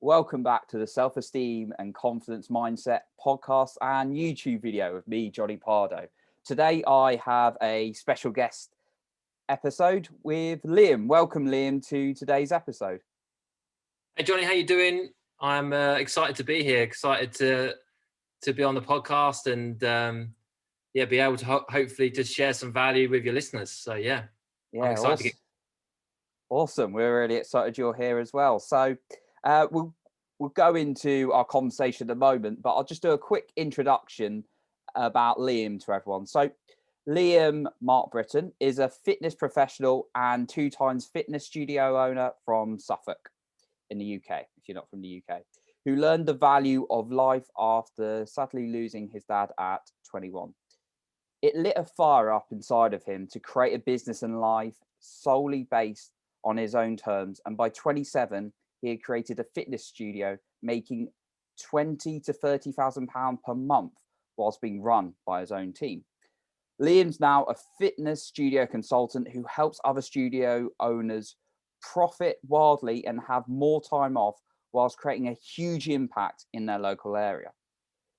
Welcome back to the Self-Esteem and Confidence Mindset podcast and YouTube video of me, Johnny Pardo. Today, I have a special guest episode with Liam. Welcome, Liam, to today's episode. Hey, Johnny, how you doing? I'm excited to be here, excited to be on the podcast and be able to hopefully just share some value with your listeners. So, I'm excited to get. Awesome. We're really excited you're here as well. So we'll go into our conversation at the moment, but I'll just do a quick introduction about Liam to everyone. So Liam Mark Britton is a fitness professional and 2 times fitness studio owner from Suffolk in the UK, if you're not from the UK, who learned the value of life after sadly losing his dad at 21. It lit a fire up inside of him to create a business and life solely based on his own terms. And by 27, he had created a fitness studio making £20,000 to £30,000 per month whilst being run by his own team. Liam's now a fitness studio consultant who helps other studio owners profit wildly and have more time off whilst creating a huge impact in their local area.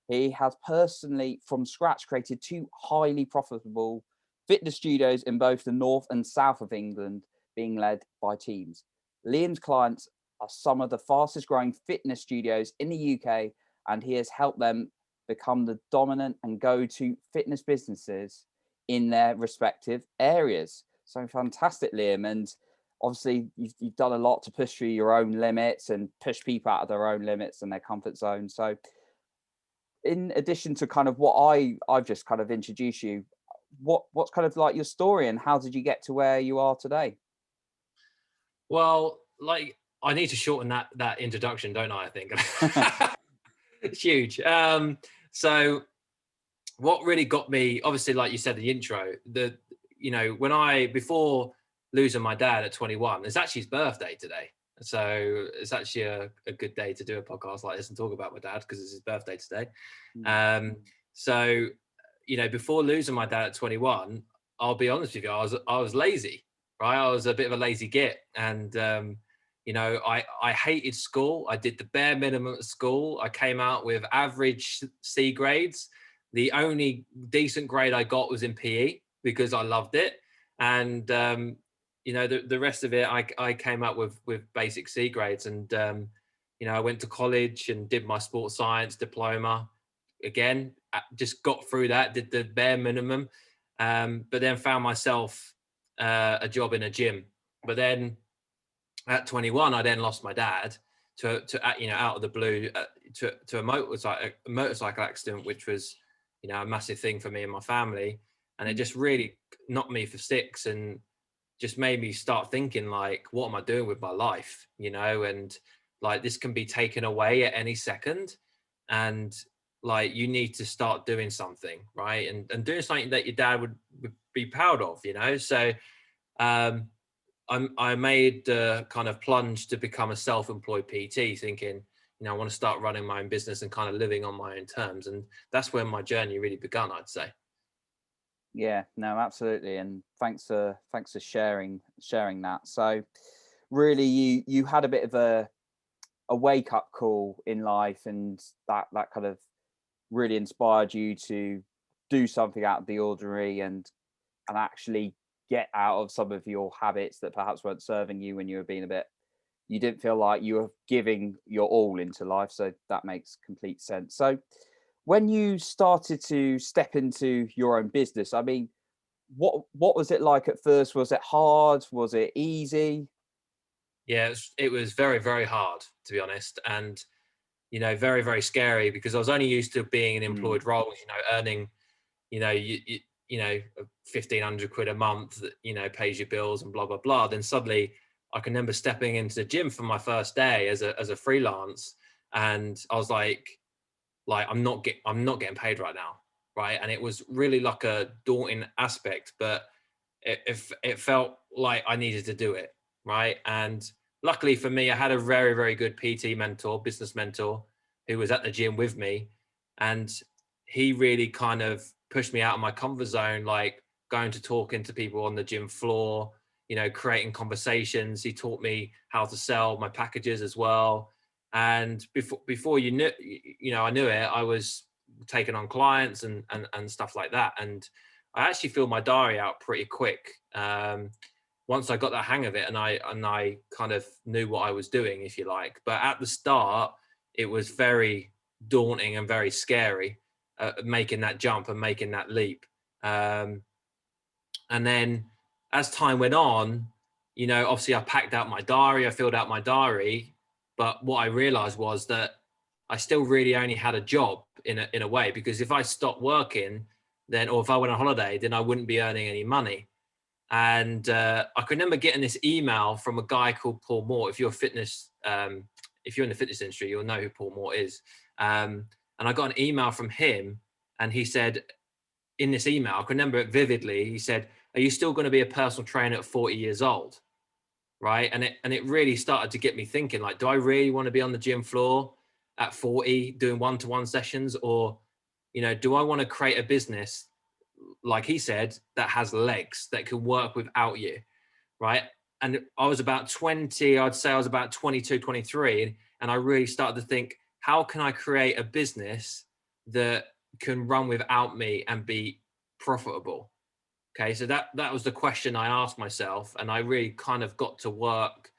He has personally, from scratch, created 2 highly profitable fitness studios in both the north and south of England, being led by teams. Liam's clients are some of the fastest growing fitness studios in the UK, and he has helped them become the dominant and go-to fitness businesses in their respective areas. So fantastic, Liam. And obviously you've done a lot to push through your own limits and push people out of their own limits and their comfort zone. So in addition to kind of what I've just kind of introduced you, what's kind of like your story and how did you get to where you are today? Well, like I need to shorten that introduction, don't I think it's huge. So what really got me, obviously, like you said, the intro, before losing my dad at 21, it's actually his birthday today. So it's actually a good day to do a podcast like this and talk about my dad because it's his birthday today. So, before losing my dad at 21, I'll be honest with you, I was lazy, right? I was a bit of a lazy git. And, I hated school. I did the bare minimum at school. I came out with average C grades. The only decent grade I got was in PE because I loved it. And, the rest of it, I came up with basic C grades. And, I went to college and did my sports science diploma. Again, just got through that, did the bare minimum, but then found myself a job in a gym. But then at 21, I then lost my dad to out of the blue to a motorcycle accident, which was, a massive thing for me and my family. And it just really knocked me for 6 and just made me start thinking like, what am I doing with my life? And like this can be taken away at any second. And like, you need to start doing something, right? And doing something that your dad would be proud of, So I made the kind of plunge to become a self-employed PT, thinking, I want to start running my own business and kind of living on my own terms. And that's when my journey really begun, I'd say. Yeah, no, absolutely. And thanks for sharing that. So really you had a bit of a wake up call in life, and that kind of really inspired you to do something out of the ordinary and actually get out of some of your habits that perhaps weren't serving you when you were being you didn't feel like you were giving your all into life. So that makes complete sense. So when you started to step into your own business, I mean, what was it like at first? Was it hard? Was it easy? Yeah, it was very, very hard, to be honest. And, very, very scary because I was only used to being in employed roles, earning, 1,500 quid a month that, pays your bills and blah, blah, blah. Then suddenly I can remember stepping into the gym for my first day as a freelance. And I was like, I'm not getting paid right now. Right. And it was really like a daunting aspect, but it felt like I needed to do it. Right. And luckily for me, I had a very, very good PT mentor, business mentor, who was at the gym with me. And he really kind of pushed me out of my comfort zone, like going to talking to people on the gym floor, creating conversations. He taught me how to sell my packages as well. And before you knew, I knew it, I was taking on clients and stuff like that. And I actually filled my diary out pretty quick. Once I got the hang of it, and I kind of knew what I was doing, if you like. But at the start, it was very daunting and very scary, making that jump and making that leap. And then as time went on, obviously I packed out my diary, I filled out my diary, but what I realized was that I still really only had a job in a way, because if I stopped working, then, or if I went on holiday, then I wouldn't be earning any money. And I can remember getting this email from a guy called Paul Moore. If you're in the fitness industry, you'll know who Paul Moore is. And I got an email from him, and he said, in this email, I can remember it vividly. He said, "Are you still going to be a personal trainer at 40 years old?" Right. And it really started to get me thinking, like, do I really want to be on the gym floor at 40 doing one-to-one sessions? Or, do I want to create a business, like he said, that has legs, that can work without you? Right. And I was about 20, I'd say I was about 22, 23. And I really started to think, how can I create a business that can run without me and be profitable? Okay, so that was the question I asked myself, and I really kind of got to work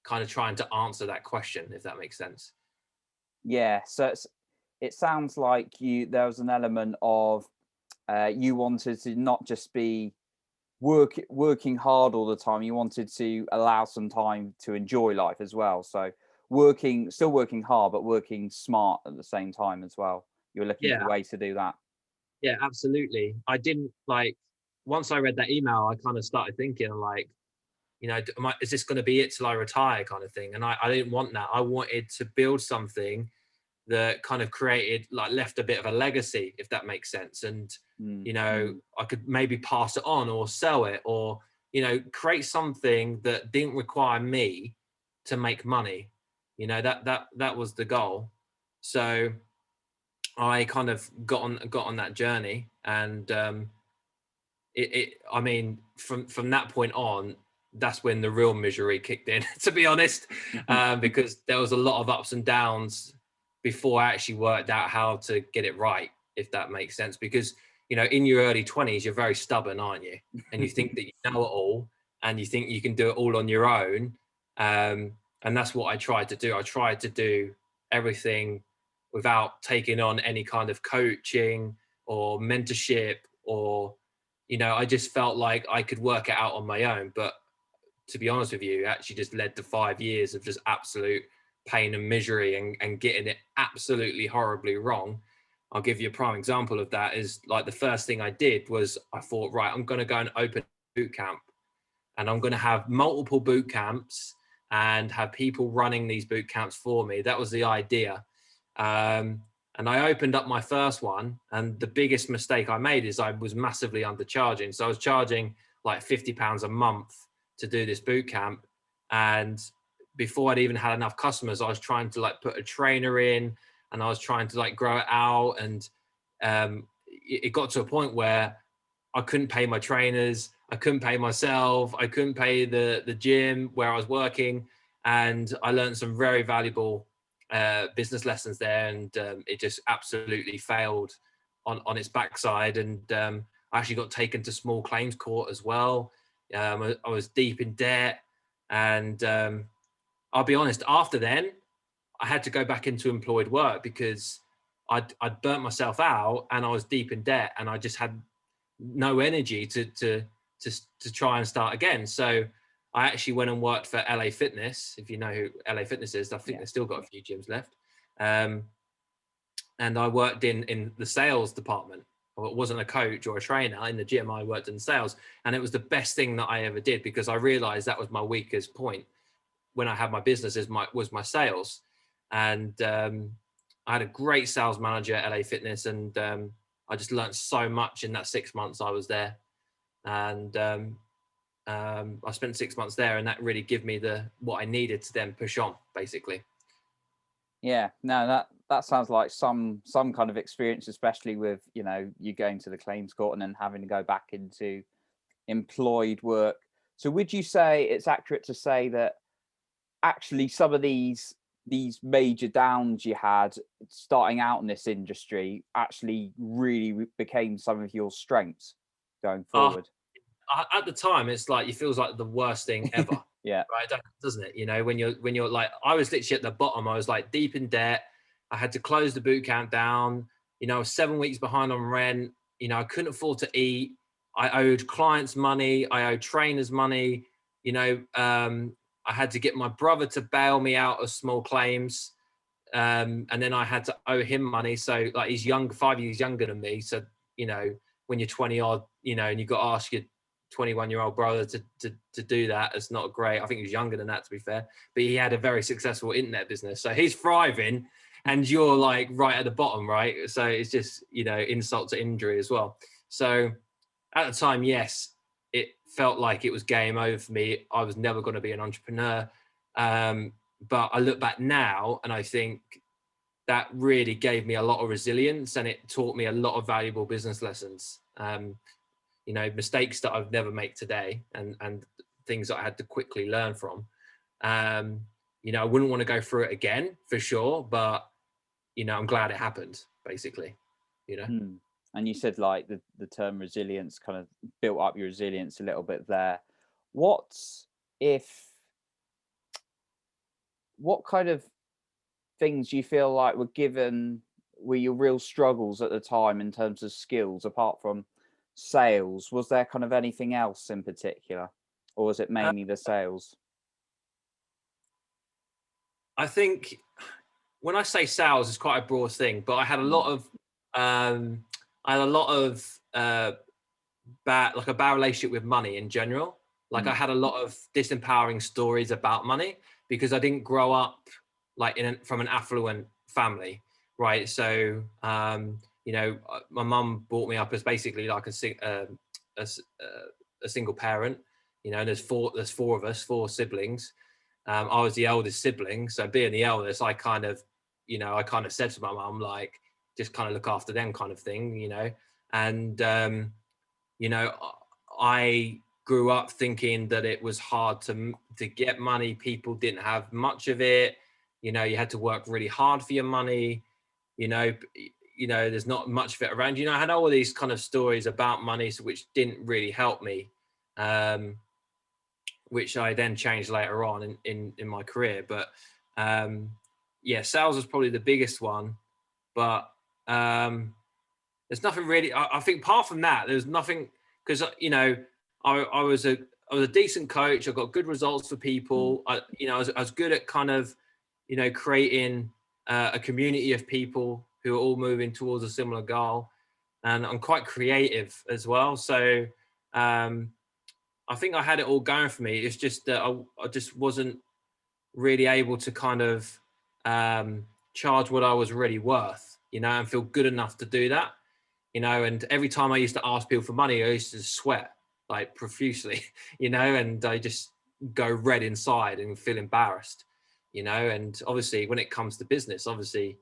kind of trying to answer that question, if that makes sense. Yeah, so it sounds like there was an element of you wanted to not just be working hard all the time. You wanted to allow some time to enjoy life as well. So still working hard, but working smart at the same time as well. You're looking Yeah, for ways to do that. yeah, absolutely. I didn't like, once I read that email, I kind of started thinking like, is this going to be it till I retire, kind of thing? And I didn't want that. I wanted to build something that kind of created, like, left a bit of a legacy, if that makes sense. And, I could maybe pass it on or sell it, or, create something that didn't require me to make money. That was the goal. So I kind of got on that journey. And I mean, from that point on, that's when the real misery kicked in, to be honest, because there was a lot of ups and downs before I actually worked out how to get it right, if that makes sense. Because, in your early 20s, you're very stubborn, aren't you? And you think that you know it all, and you think you can do it all on your own. And that's what I tried to do. I tried to do everything without taking on any kind of coaching or mentorship, or I just felt like I could work it out on my own. But to be honest with you, it actually just led to 5 years of just absolute pain and misery, and getting it absolutely horribly wrong. I'll give you a prime example of that. Is like, the first thing I did was I thought, right, I'm going to go and open a boot camp, and I'm going to have multiple boot camps and have people running these boot camps for me. That was the idea. And I opened up my first one, and the biggest mistake I made is I was massively undercharging. So I was charging like £50 a month to do this boot camp. And before I'd even had enough customers, I was trying to like put a trainer in, and I was trying to like grow it out. And it got to a point where I couldn't pay my trainers, I couldn't pay myself, I couldn't pay the gym where I was working. And I learned some very valuable business lessons there, and it just absolutely failed on its backside. And I actually got taken to small claims court as well. I was deep in debt, and I'll be honest, after then I had to go back into employed work, because I'd burnt myself out, and I was deep in debt, and I just had no energy to try and start again. So I actually went and worked for LA Fitness. If you know who LA Fitness is, I think they've still got a few gyms left. And I worked in the sales department. I wasn't a coach or a trainer in the gym. I worked in sales, and it was the best thing that I ever did, because I realized that was my weakest point when I had my business, was my sales. And I had a great sales manager at LA Fitness, and I just learned so much in that 6 months I was there. And I spent 6 months there, and that really gave me what I needed to then push on, basically. Yeah, no, that sounds like some kind of experience, especially with, you going to the claims court and then having to go back into employed work. So would you say it's accurate to say that actually some of these these major downs you had starting out in this industry actually really became some of your strengths going Uh, forward? at the time, it's like, it feels like the worst thing ever. Yeah. Right? Doesn't it? You know, when you're like, I was literally at the bottom. I was like deep in debt. I had to close the boot camp down. You know, I was 7 weeks behind on rent. You know, I couldn't afford to eat. I owed clients money. I owed trainers money. You know, I had to get my brother to bail me out of small claims. And then I had to owe him money. So like, he's young, 5 years younger than me. So, you know, when you're 20 odd, you know, and you've got to ask your 21-year-old brother to do that, it's not great. I think he was younger than that, to be fair, but he had a very successful internet business. So he's thriving and you're like right at the bottom, right? So it's just, you know, insult to injury as well. So at the time, yes, it felt like it was game over for me. I was never going to be an entrepreneur. But I look back now and I think that really gave me a lot of resilience, and it taught me a lot of valuable business lessons. You know, mistakes that I've never made today, and things that I had to quickly learn from. You know, I wouldn't want to go through it again for sure, but you know, I'm glad it happened, basically, you know. And you said like the term resilience kind of built up your resilience a little bit there. What if, what kind of things you feel like were your real struggles at the time in terms of skills, apart from sales? Was there kind of anything else in particular, or was it mainly the sales? I think when I say sales, it's quite a broad thing, but I had a lot of a bad relationship with money in general. Like, I had a lot of disempowering stories about money because I didn't grow up like from an affluent family, right? So you know, my mum brought me up as basically like a single parent. You know, there's four of us, four siblings. I was the eldest sibling, so being the eldest, I kind of said to my mum, like, just kind of look after them, kind of thing, you know. And you know, I grew up thinking that it was hard to get money. People didn't have much of it. You know, you had to work really hard for your money. You know, there's not much of it around. You know, I had all these kind of stories about money, which didn't really help me. Which I then changed later on in my career. But yeah, sales was probably the biggest one. But there's nothing really. I think apart from that, there's nothing, because you know, I was a decent coach. I got good results for people. I was good at kind of, you know, creating a community of people who are all moving towards a similar goal, and I'm quite creative as well. So I think I had it all going for me. It's just that I just wasn't really able to kind of charge what I was really worth, you know, and feel good enough to do that, you know. And every time I used to ask people for money, I used to sweat like profusely, you know, and I just go red inside and feel embarrassed, you know. And obviously, when it comes to business, obviously,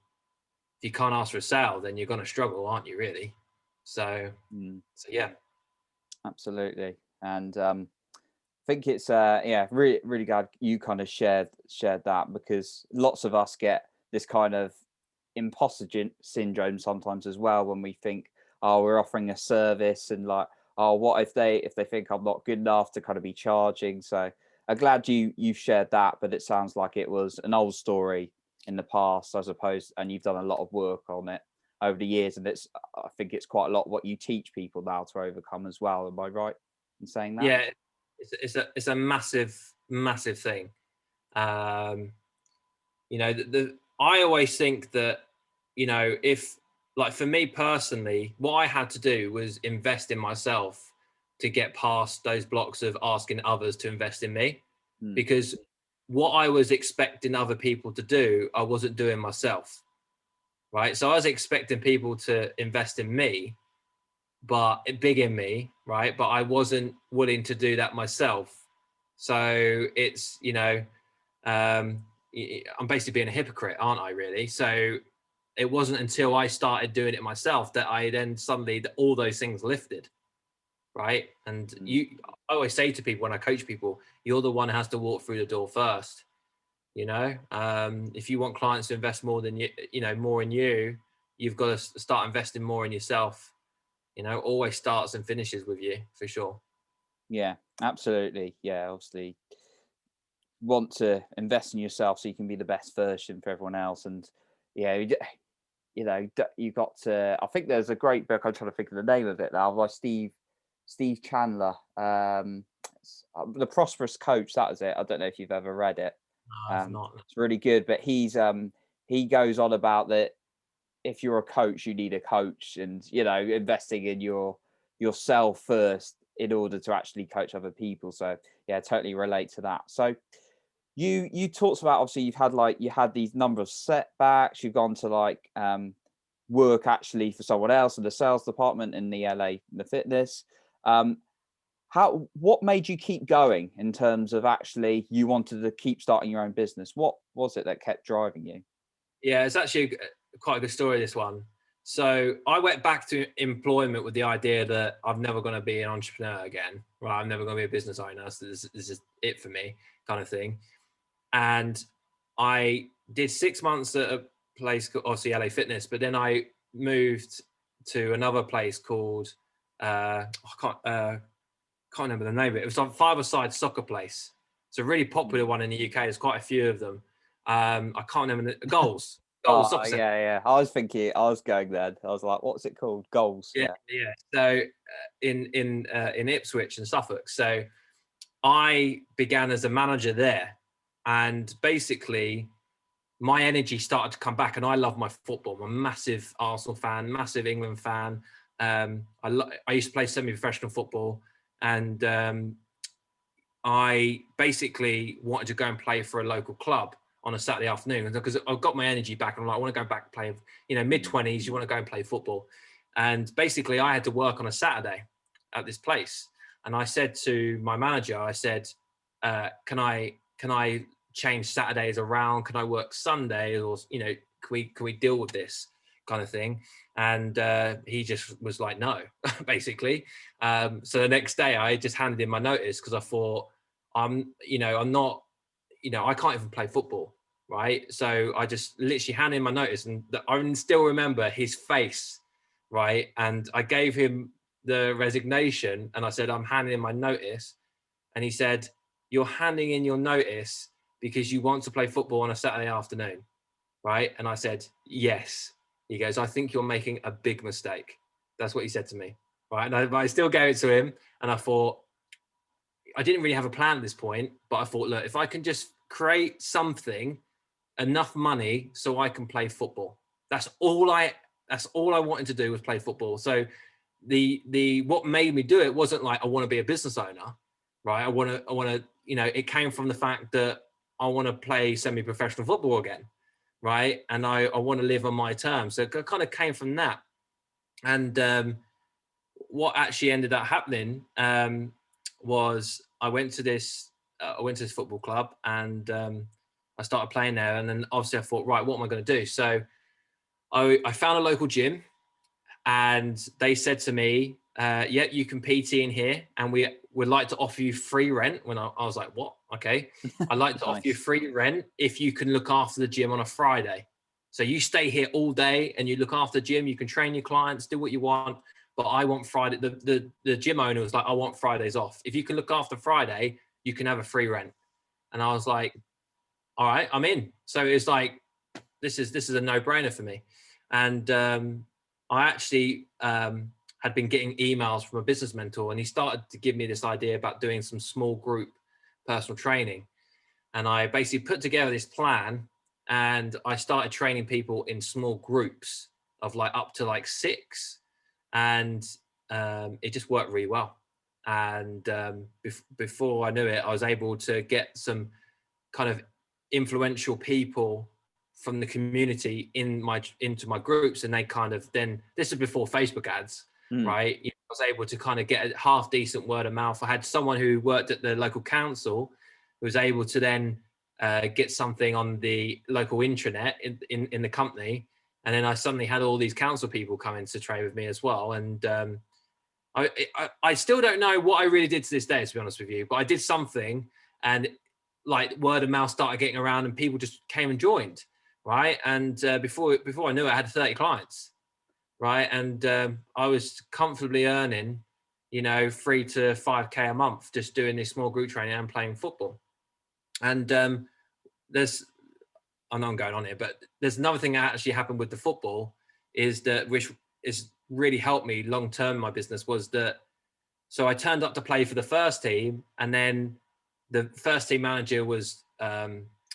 if you can't ask for a sale, then you're going to struggle, aren't you, really? So yeah. Absolutely. And I think it's yeah, really really glad you kind of shared that, because lots of us get this kind of imposter syndrome sometimes as well, when we think, oh, we're offering a service, and like, oh, what if they think I'm not good enough to kind of be charging. So I'm glad you shared that, but it sounds like it was an old story in the past, I suppose, and you've done a lot of work on it over the years, and I think it's quite a lot what you teach people now to overcome as well. Am I right in saying that? Yeah, it's a massive thing. You know, I always think that, you know, if, like, for me personally, what I had to do was invest in myself to get past those blocks of asking others to invest in me, because what I was expecting other people to do, I wasn't doing myself, right? So I was expecting people to invest in me, but big in me, right? But I wasn't willing to do that myself. So it's, you know, I'm basically being a hypocrite, aren't I, really? So it wasn't until I started doing it myself that I then suddenly, all those things lifted, right? And I always say to people when I coach people, you're the one who has to walk through the door first. You know, if you want clients to invest more than more in you, you've got to start investing more in yourself. You know, always starts and finishes with you, for sure. Yeah, absolutely. Yeah, obviously want to invest in yourself so you can be the best version for everyone else. And yeah, you got to. I think there's a great book. I'm trying to think of the name of it now, by Steve Chandler. The Prosperous Coach. That is it. I don't know if you've ever read it. No, I've not. It's really good. But he goes on about that. If you're a coach, you need a coach, and investing in yourself first in order to actually coach other people. So yeah, totally relate to that. So you talked about, obviously you had these number of setbacks. You've gone to work actually for someone else in the sales department in the LA, the fitness. What made you keep going in terms of actually you wanted to keep starting your own business? What was it that kept driving you? Yeah, it's actually quite a good story, this one. So I went back to employment with the idea that I'm never going to be an entrepreneur again, right? I'm never going to be a business owner. So this is it for me, kind of thing. And I did 6 months at a place called, obviously, LA Fitness, but then I moved to another place called, I can't remember the name of it. It was like five-a-side soccer place. It's a really popular one in the UK. There's quite a few of them. I can't remember the Goals. Goals Oh Soccer Centre. yeah. I was going there. I was like, what's it called? Goals. Yeah, Yeah. yeah. So in Ipswich and Suffolk. So I began as a manager there, and basically my energy started to come back. And I love my football. I'm a massive Arsenal fan, massive England fan. I used to play semi-professional football, and I basically wanted to go and play for a local club on a Saturday afternoon because I've got my energy back. And I'm like, I want to go back and play, mid-20s, you want to go and play football. And basically I had to work on a Saturday at this place. And I said to my manager, I said, can I change Saturdays around? Can I work Sundays? Or, can we deal with this kind of thing? And he just was like, no, basically. So the next day I just handed in my notice because I thought, I'm not, I can't even play football, right? So I just literally handed in my notice, and I still remember his face, right? And I gave him the resignation and I said, I'm handing in my notice. And he said, you're handing in your notice because you want to play football on a Saturday afternoon, right? And I said, yes. He goes, I think you're making a big mistake. That's what he said to me, right? And I still gave it to him, and I thought, I didn't really have a plan at this point, but I thought, look, if I can just create something, enough money so I can play football. That's all I wanted to do was play football. So the what made me do it wasn't like I want to be a business owner, right? I want to, it came from the fact that I want to play semi-professional football again, right? And I want to live on my terms. So it kind of came from that. And what actually ended up happening was I went to this football club, and I started playing there. And then obviously I thought, right, what am I going to do? So I found a local gym, and they said to me, yeah, you can PT in here, and we would like to offer you free rent. When I was like, what? Okay. I'd like to offer you free rent if you can look after the gym on a Friday. So you stay here all day and you look after the gym, you can train your clients, do what you want. But I want Friday. The gym owner was like, I want Fridays off. If you can look after Friday, you can have a free rent. And I was like, all right, I'm in. So it's like, this is a no-brainer for me. And I actually had been getting emails from a business mentor, and he started to give me this idea about doing some small group personal training. And I basically put together this plan, and I started training people in small groups of up to 6. And it just worked really well. And before I knew it, I was able to get some kind of influential people from the community into my groups, and they kind of, then this is before Facebook ads, right? I was able to kind of get a half decent word of mouth. I had someone who worked at the local council who was able to then get something on the local intranet in the company. And then I suddenly had all these council people come in to train with me as well. And I still don't know what I really did to this day, to be honest with you, but I did something, and like word of mouth started getting around and people just came and joined, right? And before I knew it, I had 30 clients, right? And I was comfortably earning, 3 to 5K a month just doing this small group training and playing football. And I know I'm going on here, but there's another thing that actually happened with the football is that, which is really helped me long term in my business, was that, so I turned up to play for the first team, and then the first team manager was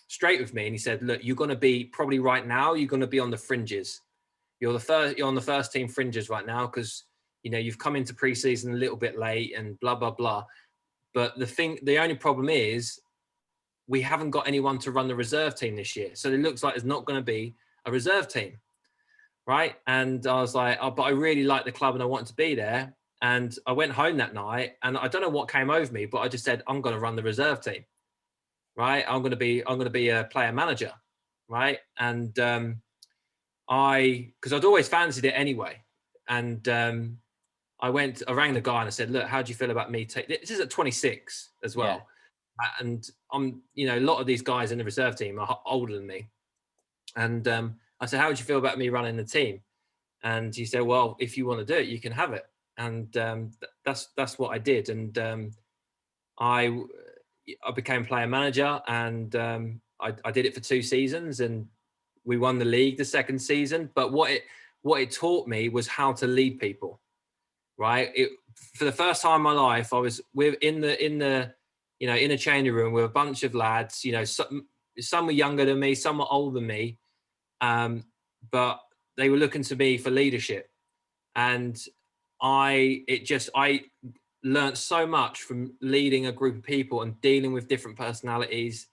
straight with me, and he said, look, you're going to be, probably right now, you're going to be on the fringes. You're on the first team fringes right now, because you've come into preseason a little bit late and blah blah blah. But the only problem is we haven't got anyone to run the reserve team this year, so it looks like there's not going to be a reserve team, right? And I was like, oh, but I really like the club and I wanted to be there. And I went home that night, and I don't know what came over me, but I just said, I'm going to run the reserve team, right? I'm going to be a player manager, right? And because I'd always fancied it anyway. And I rang the guy and I said, look, how do you feel about me this is at 26 as well. Yeah. And I'm, a lot of these guys in the reserve team are older than me. And I said, how would you feel about me running the team? And he said, well, if you want to do it, you can have it. And that's what I did. And I became player manager, and I did it for 2 seasons, and we won the league the second season. But what it taught me was how to lead people, right? For the first time in my life, I was in a changing room with a bunch of lads. Some were younger than me, some were older than me, but they were looking to me for leadership. And I learned so much from leading a group of people and dealing with different personalities,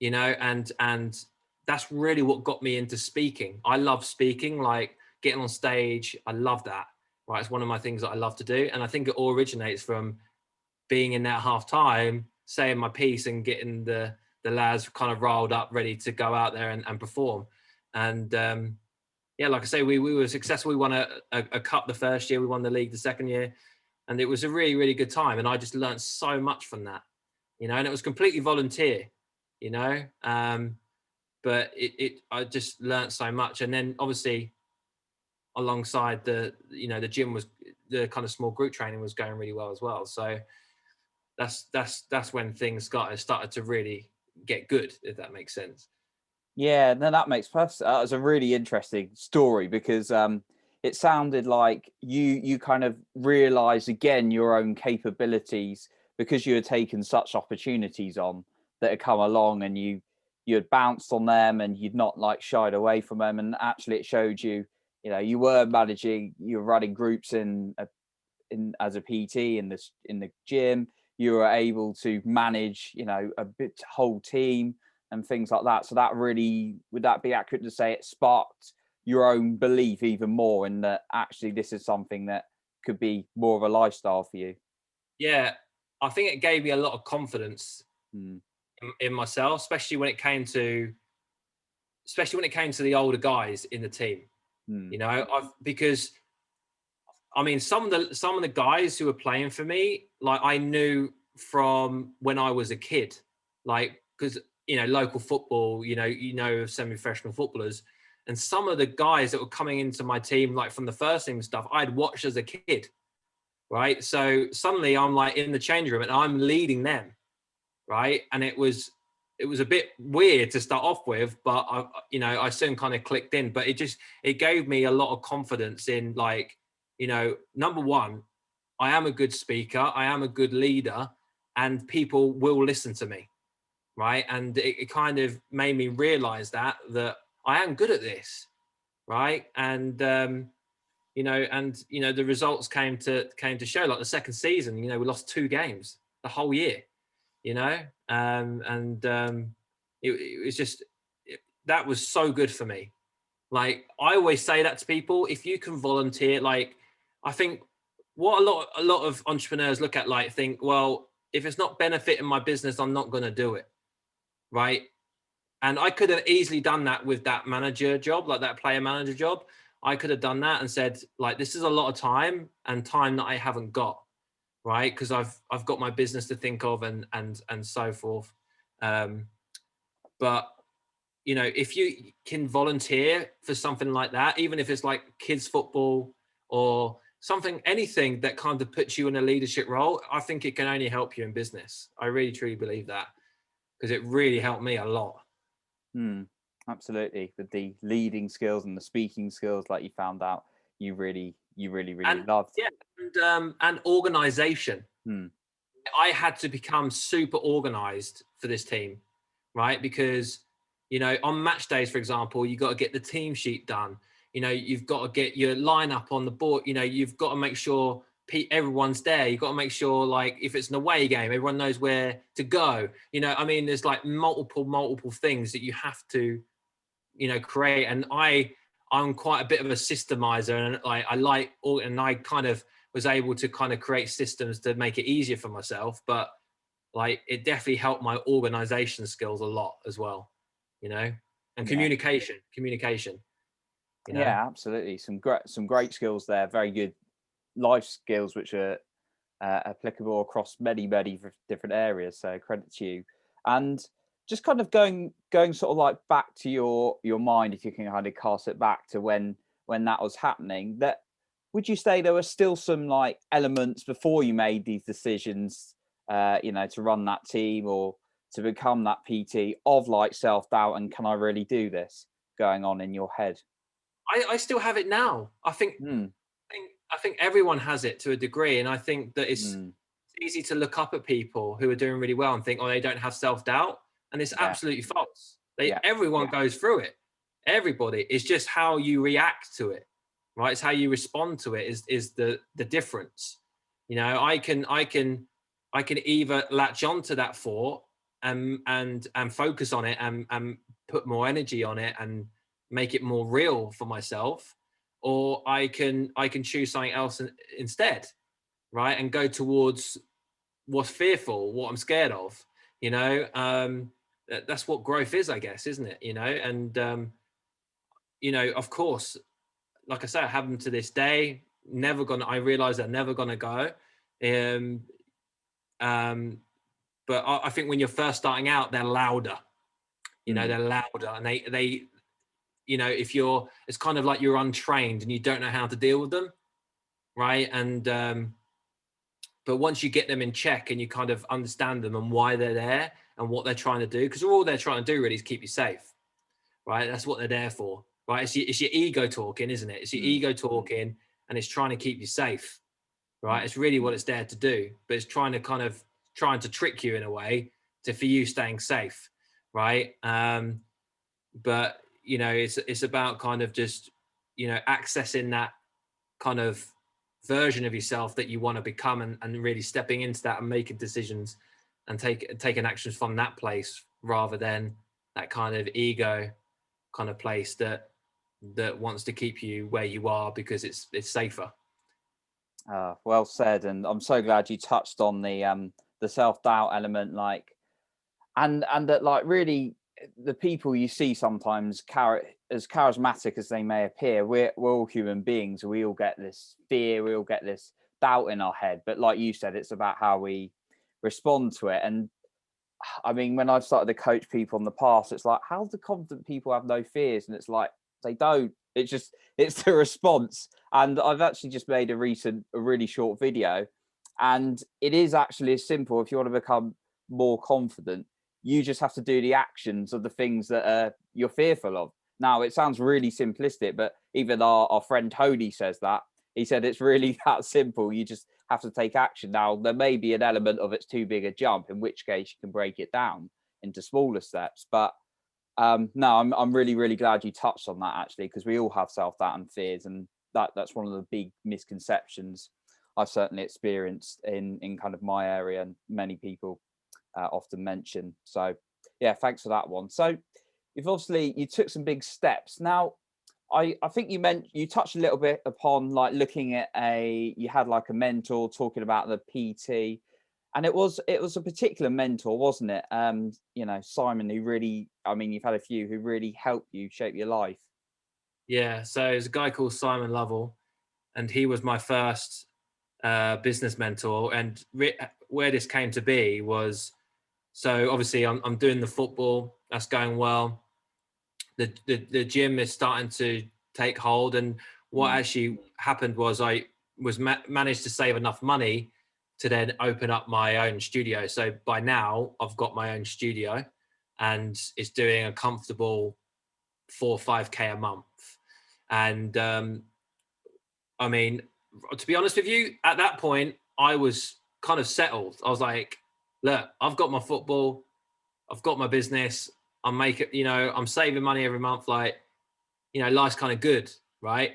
and that's really what got me into speaking. I love speaking, like getting on stage. I love that, right? It's one of my things that I love to do. And I think it all originates from being in that half time, saying my piece and getting the lads kind of riled up, ready to go out there and perform. And yeah, like I say, we were successful. We won a cup the first year, we won the league the second year, and it was a really, really good time. And I just learned so much from that, and it was completely volunteer, but I just learned so much. And then obviously alongside the gym, was the kind of small group training was going really well as well. So that's when things started to really get good, if that makes sense. Yeah, no, that makes perfect. That was a really interesting story, because it sounded like you kind of realized again your own capabilities, because you had taken such opportunities on that had come along, and you had bounced on them, and you'd not like shied away from them. And actually it showed you, you were running groups in as a PT in the gym. You were able to manage, a whole team and things like that. So that really, would that be accurate to say it sparked your own belief even more in that actually this is something that could be more of a lifestyle for you? Yeah, I think it gave me a lot of confidence in myself, especially when it came to the older guys in the team. Because I mean, some of the guys who were playing for me, like I knew from when I was a kid, like, because local football, of semi-professional footballers, and some of the guys that were coming into my team, like from the first team stuff, I'd watched as a kid, right? So suddenly I'm like in the change room and I'm leading them, right? And it was a bit weird to start off with, but I soon kind of clicked in. But it gave me a lot of confidence in, like, number one, I am a good speaker, I am a good leader, and people will listen to me, right? And it kind of made me realize that I am good at this, right? And the results came to show. Like the second season, we lost 2 games the whole year, it was just that was so good for me. Like I always say that to people, if you can volunteer, like I think what a lot of entrepreneurs look at, like think, well, if it's not benefiting my business, I'm not going to do it, right? And I could have easily done that with that manager job, like that player manager job. I could have done that and said, like, this is a lot of time that I haven't got, right? Because I've got my business to think of and so forth. But you know, if you can volunteer for something like that, even if it's like kids football or something, anything that kind of puts you in a leadership role, I think it can only help you in business. I really truly believe that, because it really helped me a lot. Absolutely, with the leading skills and the speaking skills, like you found out you really loved. Yeah, and organization. Hmm. I had to become super organized for this team, right? Because, you know, on match days, for example, you got to get the team sheet done. You know, you've got to get your lineup on the board. You know, you've got to make sure everyone's there. You've got to make sure, like, if it's an away game, everyone knows where to go. You know, I mean, there's like multiple things that you have to, you know, create. And I'm quite a bit of a systemizer, and I kind of was able to kind of create systems to make it easier for myself. But like, it definitely helped my organization skills a lot as well, you know, and communication, you know. Yeah, absolutely. Some great skills there. Very good life skills, which are applicable across many different areas. So credit to you. And just kind of going sort of like back to your mind, if you can kind of cast it back to when that was happening, that would you say there were still some like elements before you made these decisions, you know, to run that team or to become that PT, of like self-doubt and can I really do this going on in your head? I still have it now. I think everyone has it to a degree, and I think that it's easy to look up at people who are doing really well and think, oh, they don't have self-doubt, and it's absolutely false. Everyone goes through it. Everybody. It's just how you react to it, right? It's how you respond to it is the difference. You know, I can either latch onto that thought and focus on it and put more energy on it and make it more real for myself, or I can choose something else instead, right? And go towards what's fearful, what I'm scared of, you know. That's what growth is, I guess, isn't it? You know, and you know, of course, like I said, I have them to this day. I realize they're never gonna go. But I think when you're first starting out, they're louder. You know, they're louder, and they you know, it's kind of like you're untrained and you don't know how to deal with them, right? And but once you get them in check and you kind of understand them and why they're there and what they're trying to do, because all they're trying to do really is keep you safe, right? That's what they're there for, right? It's your ego talking, isn't it? It's your ego talking, and it's trying to keep you safe, right? It's really what it's there to do, but it's trying to trick you in a way for you staying safe, right? But you know, it's about kind of just, you know, accessing that kind of version of yourself that you want to become, and really stepping into that and making decisions and taking actions from that place, rather than that kind of ego kind of place that wants to keep you where you are because it's safer. Well said, and I'm so glad you touched on the self-doubt element, like, and that, like, really the people you see sometimes, as charismatic as they may appear, we're all human beings. We all get this fear, we all get this doubt in our head, but like you said, it's about how we respond to it. And I mean, when I've started to coach people in the past, it's like, how do confident people have no fears? And it's like, they don't. It's the response. And I've actually just made a really short video, and it is actually as simple. If you want to become more confident, you just have to do the actions of the things that you're fearful of. Now, it sounds really simplistic, but even our friend Tony says that. He said it's really that simple. You just have to take action. Now, there may be an element of it's too big a jump, in which case you can break it down into smaller steps. But no, I'm really glad you touched on that, actually, because we all have self-doubt and fears, and that's one of the big misconceptions I've certainly experienced in kind of my area, and many people often mention. So yeah, thanks for that one. So you took some big steps. Now, I think you touched a little bit upon, like, looking at you had like a mentor, talking about the PT, and it was a particular mentor, wasn't it? You know, Simon, who really, I mean, you've had a few who really helped you shape your life. Yeah, so there's a guy called Simon Lovell, and he was my first business mentor. And where this came to be was, So obviously I'm doing the football, that's going well. The gym is starting to take hold. And what actually happened was I was managed to save enough money to then open up my own studio. So by now I've got my own studio and it's doing a comfortable 4 or 5K a month. And I mean, to be honest with you, at that point, I was kind of settled. I was like, look, I've got my football, I've got my business, I'm making, I'm saving money every month. Like, life's kind of good, right?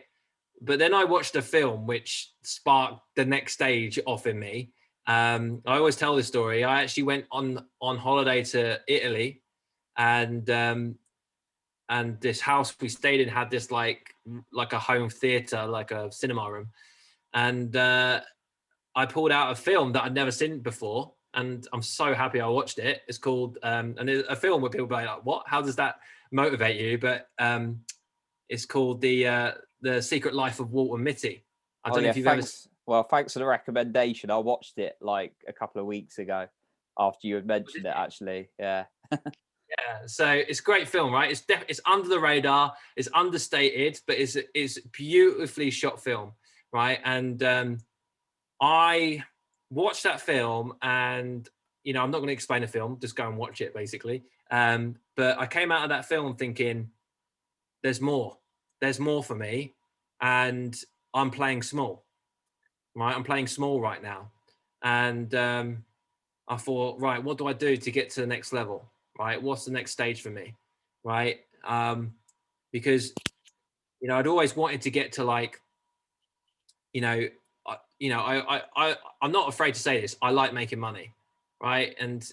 But then I watched a film which sparked the next stage off in me. I always tell this story. I actually went on holiday to Italy, and this house we stayed in had this like a home theater, like a cinema room, and I pulled out a film that I'd never seen before, and I'm so happy I watched it. It's called and it's a film where people be like, "What? How does that motivate you?" But it's called the Secret Life of Walter Mitty. I don't know if you've ever. Well, thanks for the recommendation. I watched it like a couple of weeks ago after you had mentioned it. Actually, yeah. Yeah, so it's a great film, right? It's under the radar, it's understated, but it's beautifully shot film, right? And I watched that film, and I'm not going to explain the film, just go and watch it, basically. But I came out of that film thinking, there's more for me, and I'm playing small, right? I'm playing small right now, and I thought, right, what do I do to get to the next level? Right, what's the next stage for me? Right, because I'd always wanted to get to like, I'm not afraid to say this. I like making money, right? And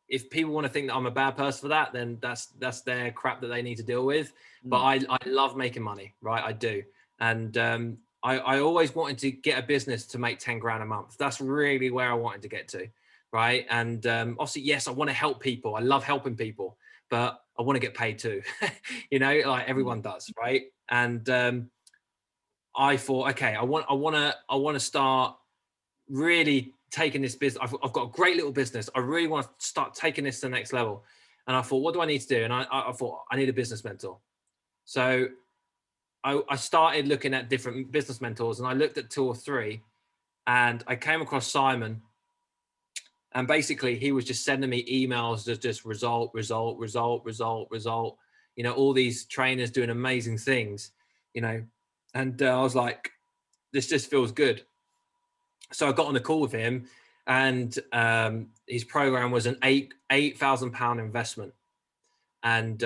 if people want to think that I'm a bad person for that, then that's their crap that they need to deal with. But I love making money, right? I do, and I always wanted to get a business to make 10 grand a month. That's really where I wanted to get to. Right. And obviously, yes, I want to help people. I love helping people, but I want to get paid too, like everyone does. Right. And I thought, okay, I want to start really taking this business. I've got a great little business. I really want to start taking this to the next level. And I thought, what do I need to do? And I thought, I need a business mentor. So I started looking at different business mentors, and I looked at 2 or 3, and I came across Simon. And basically, he was just sending me emails, just result. All these trainers doing amazing things, and I was like, this just feels good. So I got on a call with him, and his program was an £8,000 investment. And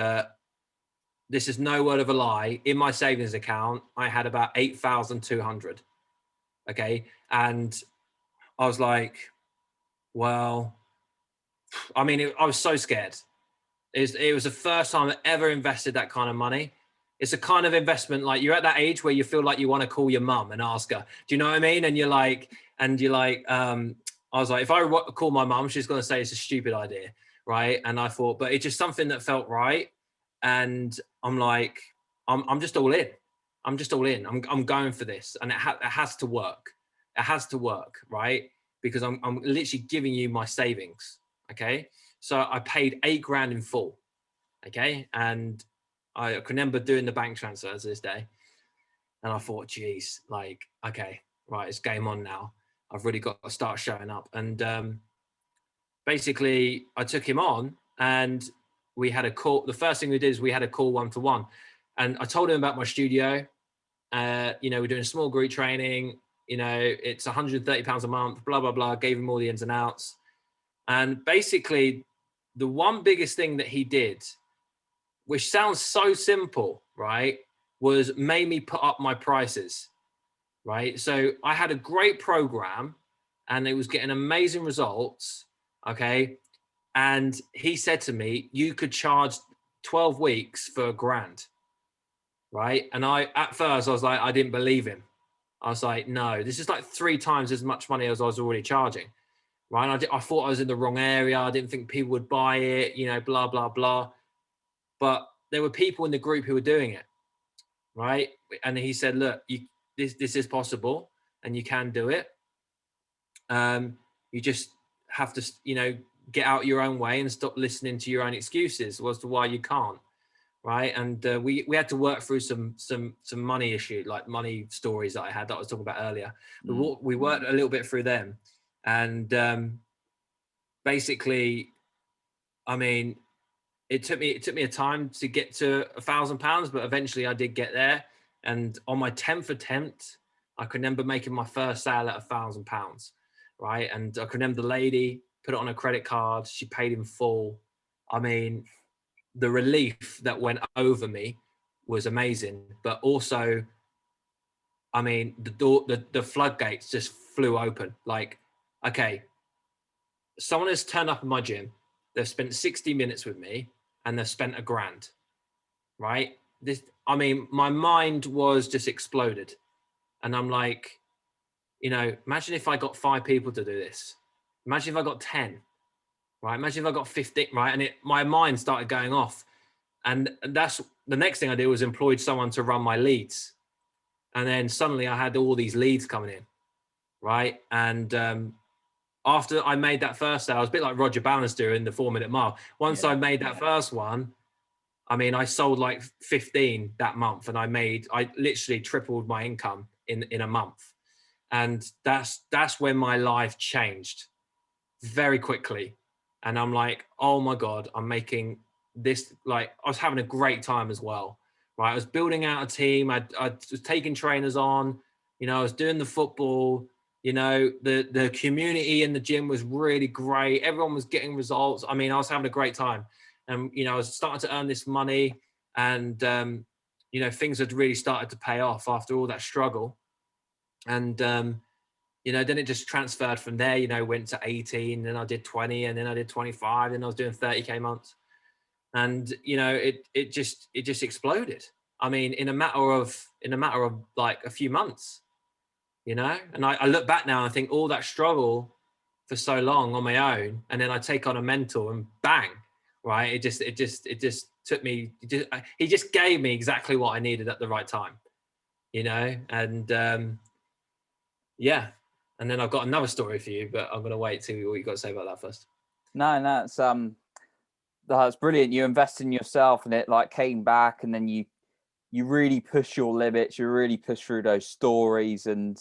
this is no word of a lie. In my savings account, I had about 8,200. Okay. And I was like, well, I mean, I was so scared. It was the first time I ever invested that kind of money. It's a kind of investment, like you're at that age where you feel like you want to call your mum and ask her, do you know what I mean? And you're like, I was like, if I call my mum, she's going to say it's a stupid idea. Right. And I thought, but it's just something that felt right. And I'm like, I'm just all in. I'm just all in. I'm going for this. And it has to work. It has to work. Right. Because I'm literally giving you my savings. Okay. So I paid 8 grand in full. Okay. And I can remember doing the bank transfers this day. And I thought, geez, like, okay, right, it's game on now. I've really got to start showing up. And basically, I took him on, and we had a call. The first thing we did is we had a call 1-to-1. And I told him about my studio. We're doing small group training. It's £130 a month, blah, blah, blah. Gave him all the ins and outs. And basically, the one biggest thing that he did, which sounds so simple, right, was made me put up my prices, right? So I had a great program, and it was getting amazing results, okay? And he said to me, you could charge 12 weeks for £1,000, right? And at first I was like, I didn't believe him. I was like, no, this is like 3 times as much money as I was already charging. Right. I thought I was in the wrong area. I didn't think people would buy it, blah, blah, blah. But there were people in the group who were doing it. Right. And he said, look, this is possible, and you can do it. You just have to, get out your own way and stop listening to your own excuses as to why you can't. Right. And we had to work through some money issue, like money stories that I had that I was talking about earlier. We worked a little bit through them. And basically, I mean, it took me a time to get to £1,000, but eventually I did get there. And on my 10th attempt, I can remember making my first sale at £1,000. Right. And I can remember the lady put it on a credit card. She paid in full. I mean, the relief that went over me was amazing, but also, I mean, the floodgates just flew open. Like, okay, someone has turned up in my gym. They've spent 60 minutes with me and they've spent £1,000, right? I mean, my mind was just exploded. And I'm like, imagine if I got 5 people to do this. Imagine if I got 10, right? Imagine if I got 15, right? And my mind started going off. And that's the next thing I did was employed someone to run my leads. And then suddenly I had all these leads coming in, right? And after I made that first sale, it was a bit like Roger Bannister in the 4-minute mile. Once I made that first one, I mean, I sold like 15 that month, and I literally tripled my income in a month. And that's when my life changed very quickly. And I'm like, oh my God, I'm making this, like, I was having a great time as well, right? I was building out a team. I was taking trainers on, I was doing the football, the community in the gym was really great. Everyone was getting results. I mean, I was having a great time. And, I was starting to earn this money, and, things had really started to pay off after all that struggle. And, then it just transferred from there, went to 18, then I did 20, and then I did 25, and I was doing 30K months. And, it just exploded. I mean, in a matter of like a few months, and I look back now and I think all that struggle for so long on my own, and then I take on a mentor and bang, right. It just took me, he just gave me exactly what I needed at the right time, and, yeah. And then I've got another story for you, but I'm going to wait to what you got to say about that first. No, that's brilliant. You invest in yourself, and it like came back, and then you really push your limits. You really push through those stories, and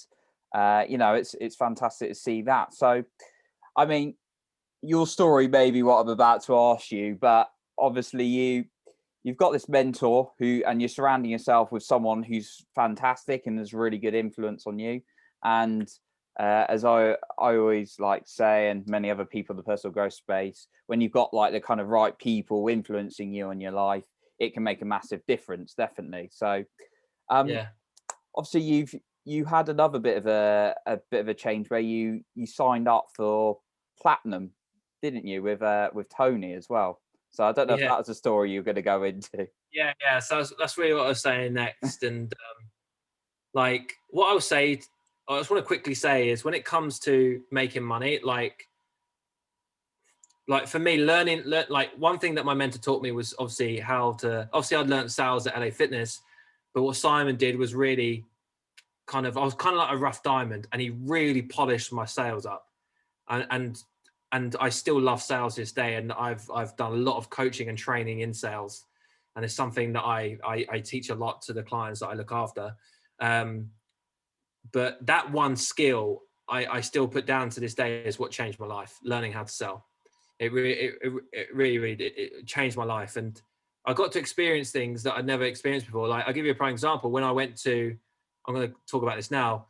it's fantastic to see that. So, I mean, your story may be what I'm about to ask you, but obviously you've got this mentor and you're surrounding yourself with someone who's fantastic and has really good influence on you. And as I always like to say, and many other people in the personal growth space, when you've got like the kind of right people influencing you in your life, it can make a massive difference, definitely. So obviously you had another bit of a change where you signed up for Platinum, didn't you, with Tony as well? So I don't know if that was a story you're going to go into. Yeah. So that's really what I was saying next. And like what I just want to quickly say is, when it comes to making money, like for me, like one thing that my mentor taught me was obviously I'd learned sales at LA Fitness, but what Simon did was really I was kind of like a rough diamond, and he really polished my sales up. And I still love sales this day. And I've done a lot of coaching and training in sales. And it's something that I teach a lot to the clients that I look after. But that one skill I still put down to this day is what changed my life, learning how to sell. It really changed my life. And I got to experience things that I'd never experienced before. Like, I'll give you a prime example. When I'm going to talk about this now.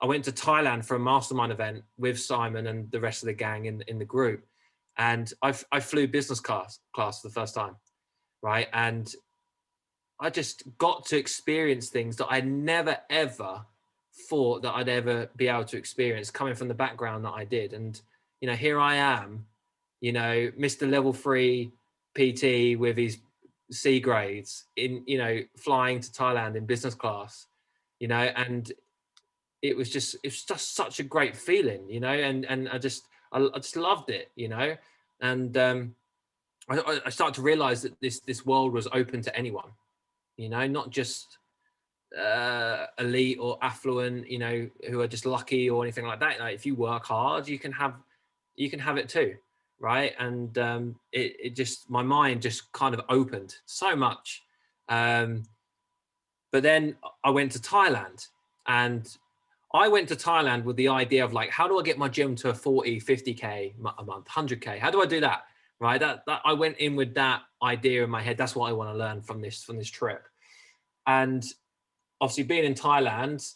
I went to Thailand for a mastermind event with Simon and the rest of the gang in the group. And I flew business class for the first time. Right. And I just got to experience things that I never, ever thought that I'd ever be able to experience, coming from the background that I did. And, here I am, Mr. Level 3 PT with his C grades flying to Thailand in business class, and it's just such a great feeling, and I just loved it, and I started to realize that this world was open to anyone, not just elite or affluent, who are just lucky or anything like that. Like, if you work hard, you can have it too, right? And it just, my mind just kind of opened so much. But then I went to Thailand, and I went to Thailand with the idea of like, how do I get my gym to 40, 50K a month, 100K? How do I do that? Right. That I went in with that idea in my head. That's what I want to learn from this trip. And obviously being in Thailand,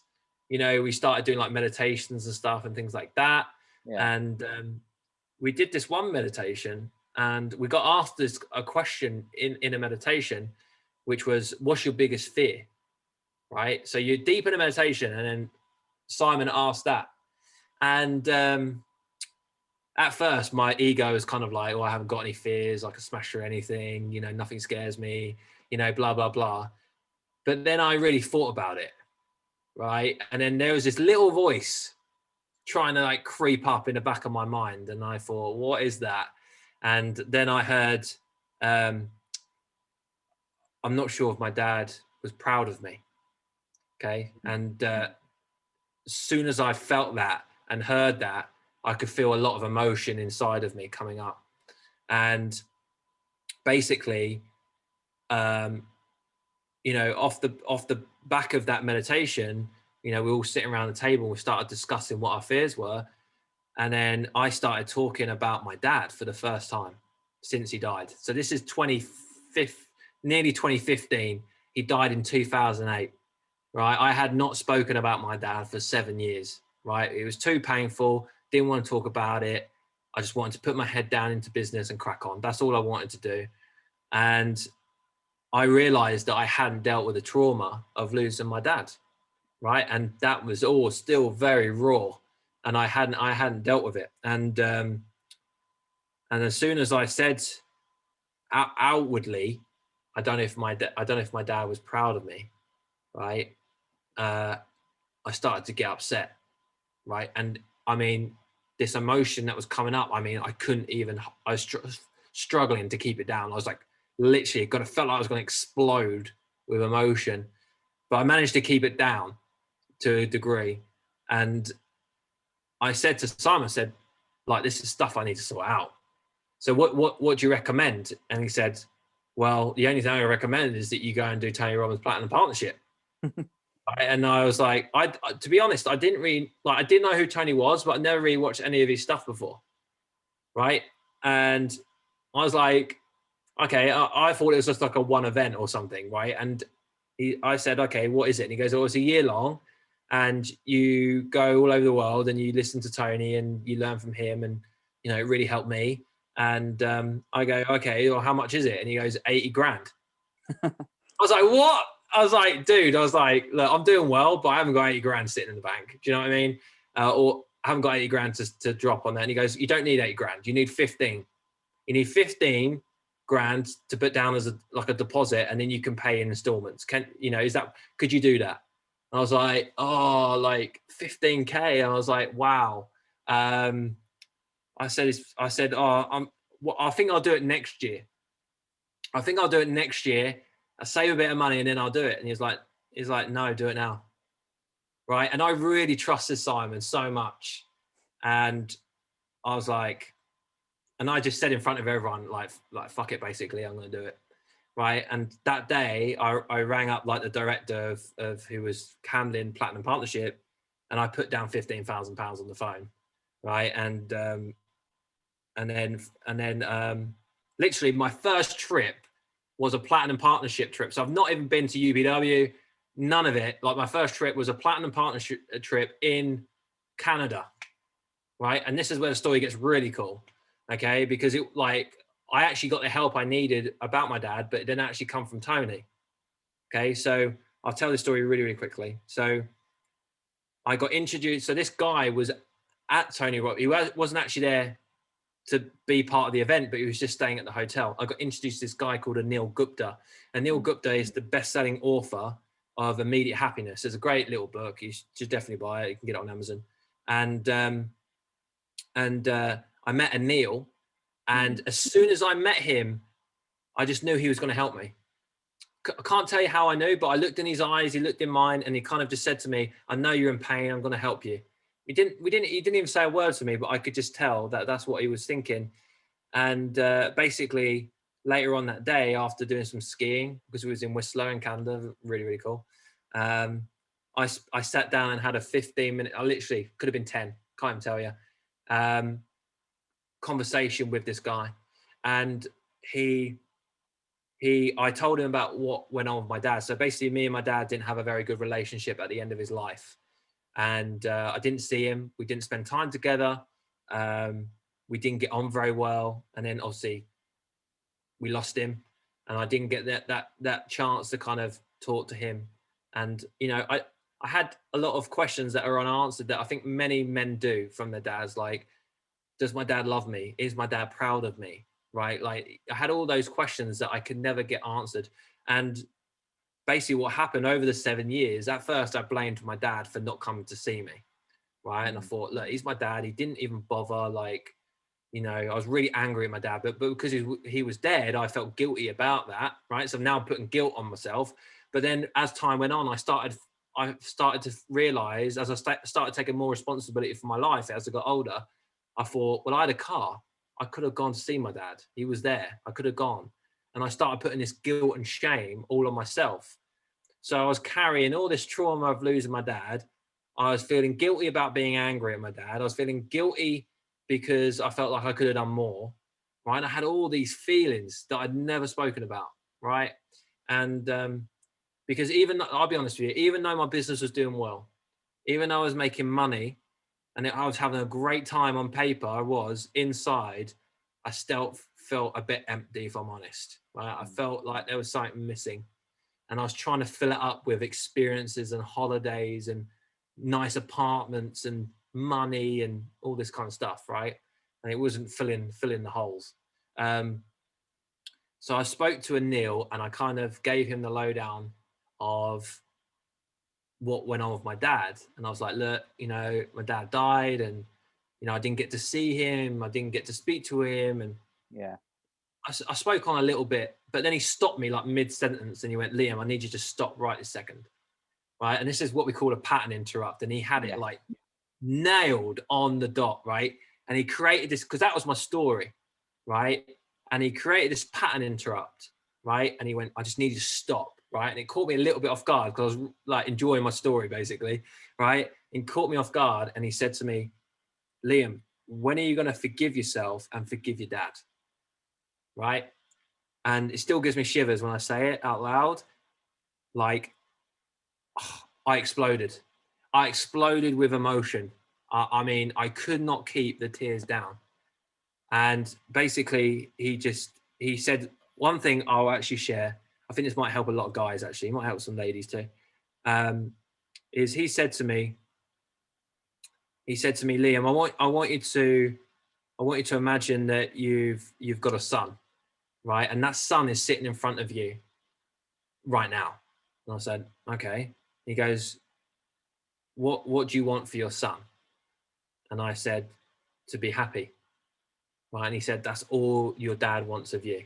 you know, we started doing like meditations and stuff and things like that. Yeah. And we did this one meditation, and we got asked a question in a meditation, which was, what's your biggest fear? Right. So you're deep in a meditation, and then Simon asked that. And at first my ego was kind of like, oh, I haven't got any fears, I can smash through anything, you know, nothing scares me, you know, blah, blah, blah. But then I really thought about it, right? And then there was this little voice trying to like creep up in the back of my mind. And I thought, what is that? And then I heard, I'm not sure if my dad was proud of me. Okay. And as soon as I felt that and heard that, I could feel a lot of emotion inside of me coming up. And basically, you know, off the back of that meditation, you know, we all sitting around the table, we started discussing what our fears were. And then I started talking about my dad for the first time since he died. So this is nearly 2015. He died in 2008, right? I had not spoken about my dad for 7 years, right? It was too painful. Didn't want to talk about it. I just wanted to put my head down into business and crack on. That's all I wanted to do. And I realized that I hadn't dealt with the trauma of losing my dad, right? And that was all still very raw, and I hadn't dealt with it. And as soon as I said outwardly, I don't know if my dad was proud of me, right? I started to get upset, right? And I mean, this emotion that was coming up, I mean, I was struggling to keep it down. I was like, literally felt like I was going to explode with emotion, but I managed to keep it down to a degree. And I said to Simon, I said, like, this is stuff I need to sort out. So what do you recommend? And he said, well, the only thing I recommend is that you go and do Tony Robbins Platinum Partnership. And I was like, to be honest, I didn't know who Tony was, but I never really watched any of his stuff before. Right. And I was like, okay, I thought it was just like a one event or something. Right. And I said, okay, what is it? And he goes, oh, it's a year long, and you go all over the world and you listen to Tony and you learn from him. And, you know, it really helped me. And I go, okay, well, how much is it? And he goes, 80 grand. I was like, what? I was like, dude, I was like, look, I'm doing well, but I haven't got 80 grand sitting in the bank. Do you know what I mean? Or I haven't got 80 grand to drop on that. And he goes, you don't need 80 grand. You need 15. You need 15 grand to put down as a deposit, and then you can pay in installments. Could you do that? And I was like, oh, like 15K. And I was like, wow. I said, oh, I think I'll do it next year. I save a bit of money and then I'll do it. And he's like, no, do it now. Right. And I really trusted Simon so much. And I was like, and I just said in front of everyone, like, fuck it, basically, I'm going to do it. Right. And that day I rang up like the director of who was handling Platinum Partnership, and I put down £15,000 on the phone. Right. And then literally my first trip was a Platinum Partnership trip. So I've not even been to UBW, none of it. Like, my first trip was a Platinum Partnership trip in Canada, right? And this is where the story gets really cool, okay? Because I actually got the help I needed about my dad, but it didn't actually come from Tony, okay? So I'll tell this story really, really quickly. So I got introduced. So this guy was at Tony Robbins. He wasn't actually there to be part of the event, but he was just staying at the hotel. I got introduced to this guy called Anil Gupta. Anil Gupta is the best-selling author of Immediate Happiness. It's a great little book. You should definitely buy it. You can get it on Amazon. And I met Anil, and as soon as I met him, I just knew he was going to help me. I can't tell you how I knew, but I looked in his eyes, he looked in mine, and he kind of just said to me, I know you're in pain. I'm going to help you. He didn't even say a word to me, but I could just tell that that's what he was thinking. And basically later on that day, after doing some skiing, because we was in Whistler in Canada, really, really cool. I sat down and had a 15-minute, I literally could have been 10, can't even tell you, conversation with this guy. And I told him about what went on with my dad. So basically me and my dad didn't have a very good relationship at the end of his life. And I didn't see him. We didn't spend time together. We didn't get on very well. And then obviously we lost him, and I didn't get that chance to kind of talk to him. And, you know, I had a lot of questions that are unanswered that I think many men do from their dads. Like, does my dad love me? Is my dad proud of me? Right? Like, I had all those questions that I could never get answered. And basically what happened over the 7 years, at first I blamed my dad for not coming to see me. Right. And I thought, look, he's my dad. He didn't even bother. Like, you know, I was really angry at my dad, but because he was dead, I felt guilty about that. Right. So now I'm putting guilt on myself. But then as time went on, I started to realize, as I started taking more responsibility for my life as I got older, I thought, well, I had a car. I could have gone to see my dad. He was there. I could have gone. And I started putting this guilt and shame all on myself. So I was carrying all this trauma of losing my dad. I was feeling guilty about being angry at my dad. I was feeling guilty because I felt like I could have done more. Right. I had all these feelings that I'd never spoken about. Right. And because I'll be honest with you, even though my business was doing well, even though I was making money and I was having a great time on paper, I was inside, I still felt a bit empty, if I'm honest. Right? I felt like there was something missing. And I was trying to fill it up with experiences and holidays and nice apartments and money and all this kind of stuff, right? And it wasn't filling the holes. So I spoke to Anil and I kind of gave him the lowdown of what went on with my dad. And I was like, look, you know, my dad died and, you know, I didn't get to see him. I didn't get to speak to him. And yeah, I spoke on a little bit, but then he stopped me like mid-sentence and he went, Liam, I need you to stop right this second. Right. And this is what we call a pattern interrupt. And he had it like nailed on the dot. Right. And he created this, because that was my story. Right. And he created this pattern interrupt. Right. And he went, I just need you to stop. Right. And it caught me a little bit off guard because I was like enjoying my story, basically. Right. And caught me off guard. And he said to me, Liam, when are you going to forgive yourself and forgive your dad? Right. And it still gives me shivers when I say it out loud. Like, I exploded. I exploded with emotion. I mean, I could not keep the tears down. And basically, he said one thing I'll actually share. I think this might help a lot of guys, actually. It might help some ladies too. Is he said to me, Liam, I want you to imagine that you've got a son, right? And that son is sitting in front of you right now. And I said, okay. He goes, what do you want for your son? And I said, to be happy. Right. And he said, that's all your dad wants of you.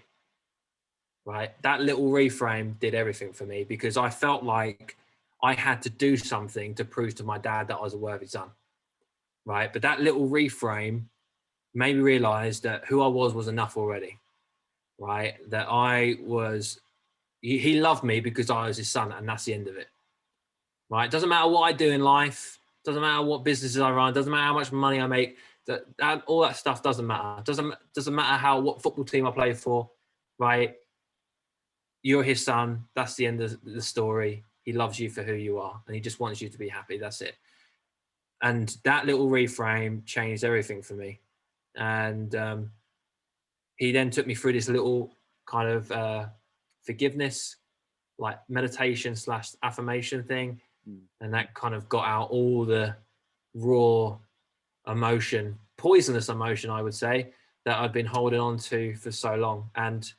Right. That little reframe did everything for me, because I felt like I had to do something to prove to my dad that I was a worthy son. Right. But that little reframe made me realize that who I was enough already. Right. That he loved me because I was his son, and that's the end of it. Right. It doesn't matter what I do in life. Doesn't matter what businesses I run. Doesn't matter how much money I make. That all that stuff doesn't matter. Doesn't matter what football team I play for. Right. You're his son. That's the end of the story. He loves you for who you are, and he just wants you to be happy. That's it. And that little reframe changed everything for me. And he then took me through this little kind of forgiveness, like meditation / affirmation thing. And that kind of got out all the raw emotion, poisonous emotion, I would say, that I've been holding on to for so long. And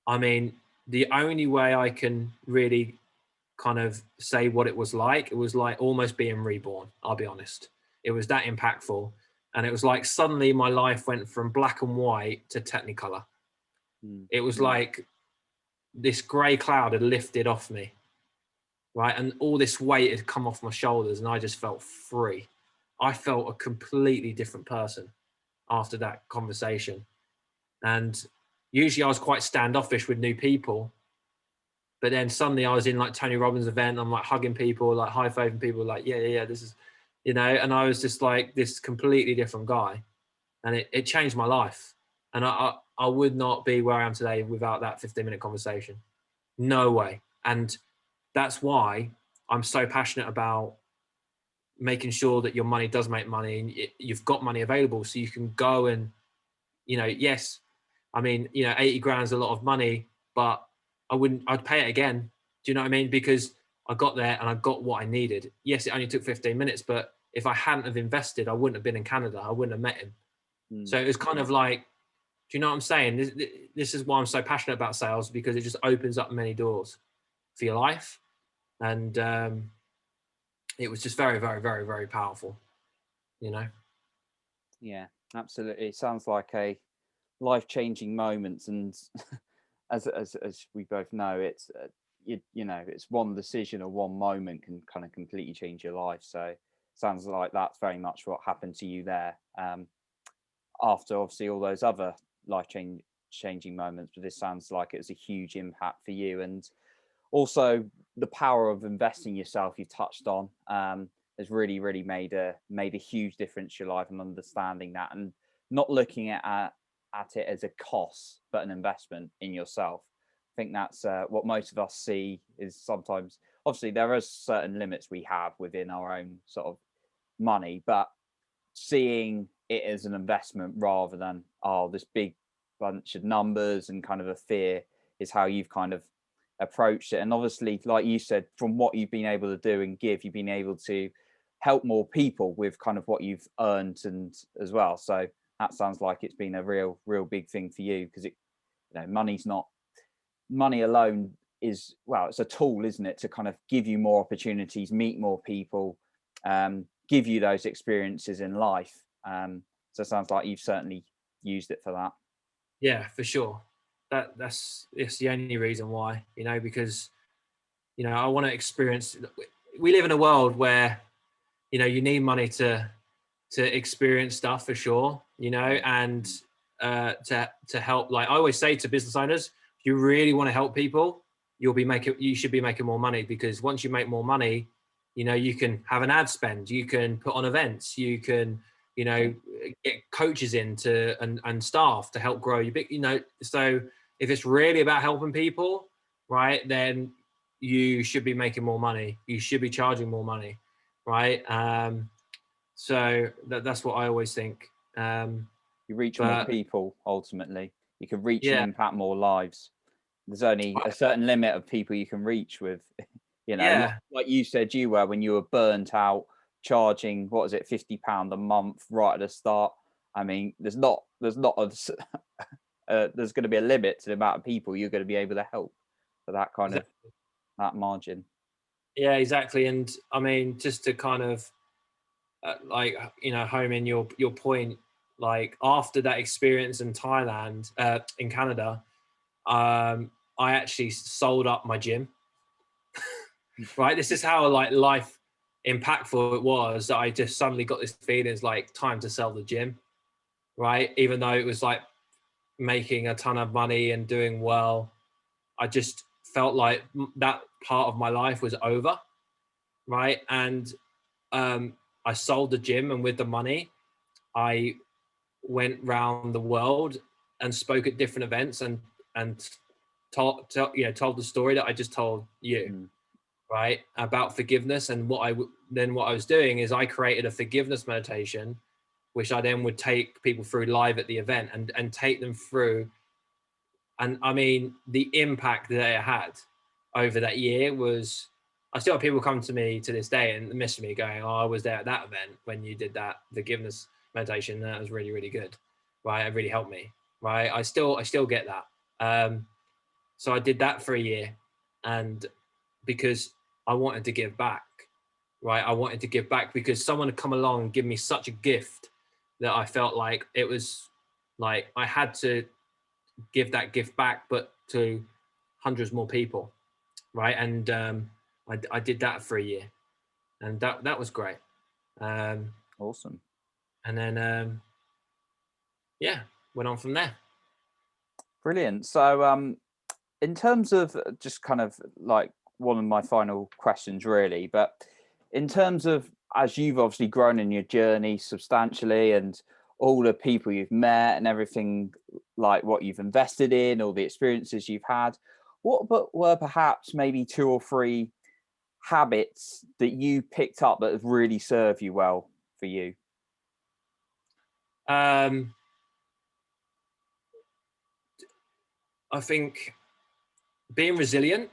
I mean, the only way I can really kind of say what it was like almost being reborn. I'll be honest. It was that impactful. And it was like suddenly my life went from black and white to technicolor. It was like this gray cloud had lifted off me. Right. And all this weight had come off my shoulders and I just felt free. I felt a completely different person. after that conversation. And usually I was quite standoffish with new people, but then suddenly I was in like Tony Robbins event. I'm like hugging people, like high fiving people, like, yeah, this is, and I was just like this completely different guy. And it changed my life. And I would not be where I am today without that 15-minute conversation. No way. And that's why I'm so passionate about making sure that your money does make money and you've got money available so you can go and, yes, I mean, 80 grand is a lot of money, but I'd pay it again. Do you know what I mean? Because I got there and I got what I needed. Yes, it only took 15 minutes, but if I hadn't have invested, I wouldn't have been in Canada. I wouldn't have met him. So it was kind of like, do you know what I'm saying? This is why I'm so passionate about sales, because it just opens up many doors for your life. And it was just very, very, very, very powerful, Yeah, absolutely. It sounds like a life-changing moment. And as we both know, it's, it's one decision or one moment can kind of completely change your life. So sounds like that's very much what happened to you there. After obviously all those other changing moments, but this sounds like it was a huge impact for you. And also the power of investing yourself you touched on has really made a huge difference to your life, and understanding that and not looking at it as a cost but an investment in yourself. I think that's what most of us see. Is sometimes, obviously there are certain limits we have within our own sort of money, but seeing it as an investment rather than this big bunch of numbers and kind of a fear is how you've kind of approached it. And obviously, like you said, from what you've been able to do and give, you've been able to help more people with kind of what you've earned and as well. So that sounds like it's been a real big thing for you, because money alone is, well, it's a tool, isn't it, to kind of give you more opportunities, meet more people, give you those experiences in life. So it sounds like you've certainly used it for that. Yeah, for sure. It's the only reason why, because, I want to experience, we live in a world where, you need money to experience stuff for sure, and to help. Like I always say to business owners, if you really want to help people, you should be making more money, because once you make more money, you can have an ad spend, you can put on events, you can, get coaches in and staff to help grow you. So if it's really about helping people, right, then you should be making more money. You should be charging more money, right? So that's what I always think. You reach more people ultimately. You can reach and Yeah. impact more lives. There's only a certain limit of people you can reach with, Yeah. like you said you were when you were burnt out, charging, what is it, £50 a month right at the start. I mean, there's going to be a limit to the amount of people you're going to be able to help for that kind of that margin. Yeah, exactly. And I mean, just to kind of home in your point, like after that experience in Thailand, in Canada, I actually sold up my gym. Right, this is how like life impactful it was, that I just suddenly got this feeling, it's like time to sell the gym, right? Even though it was like making a ton of money and doing well, I just felt like that part of my life was over, right? And I sold the gym, and with the money, I went round the world and spoke at different events and told the story that I just told you, right, about forgiveness. And what I was doing is I created a forgiveness meditation, which I then would take people through live at the event and take them through. And I mean, the impact that it had over that year was, I still have people come to me to this day and message me going, "Oh, I was there at that event when you did that forgiveness meditation. That was really good, right? It really helped me, right?" I still get that. So I did that for a year, and because I wanted to give back, right? I wanted to give back because someone had come along and given me such a gift that I felt like it was like I had to give that gift back, but to hundreds more people, right? And I did that for a year, and that was great. Awesome. And then yeah, went on from there. Brilliant. So in terms of just kind of like one of my final questions really, but in terms of, as you've obviously grown in your journey substantially, and all the people you've met and everything, like what you've invested in, all the experiences you've had, what but were perhaps maybe 2 or 3 habits that you picked up that have really served you well for you? Um, I think being resilient,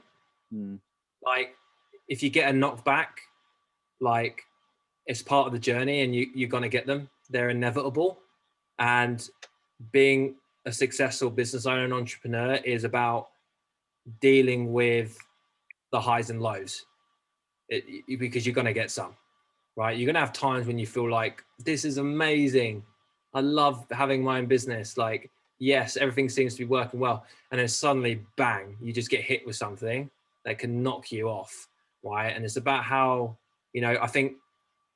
Mm, like if you get a knockback, like it's part of the journey and you're going to get them. They're inevitable. And being a successful business owner and entrepreneur is about dealing with the highs and lows because you're going to get some, right? You're going to have times when you feel like this is amazing. I love having my own business. Like, yes, everything seems to be working well. And then suddenly, bang, you just get hit with something that can knock you off, right? And it's about how, I think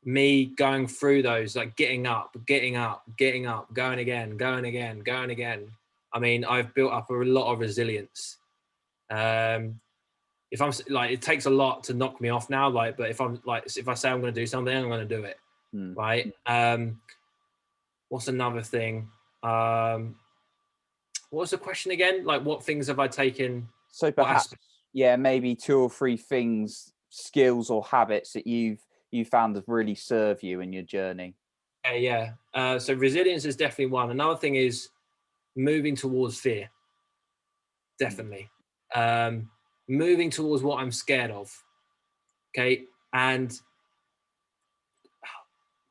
me going through those, like getting up, going again. I mean, I've built up a lot of resilience. If I'm like, it takes a lot to knock me off now, like, but if I say I'm going to do something, I'm going to do it. mm. Right. What's another thing? What was the question again? Like, what things have I taken? So perhaps, yeah, maybe 2 or 3 things, skills or habits that you found have really served you in your journey. Yeah. So resilience is definitely one. Another thing is moving towards fear. Mm, Definitely. Moving towards what I'm scared of. Okay. And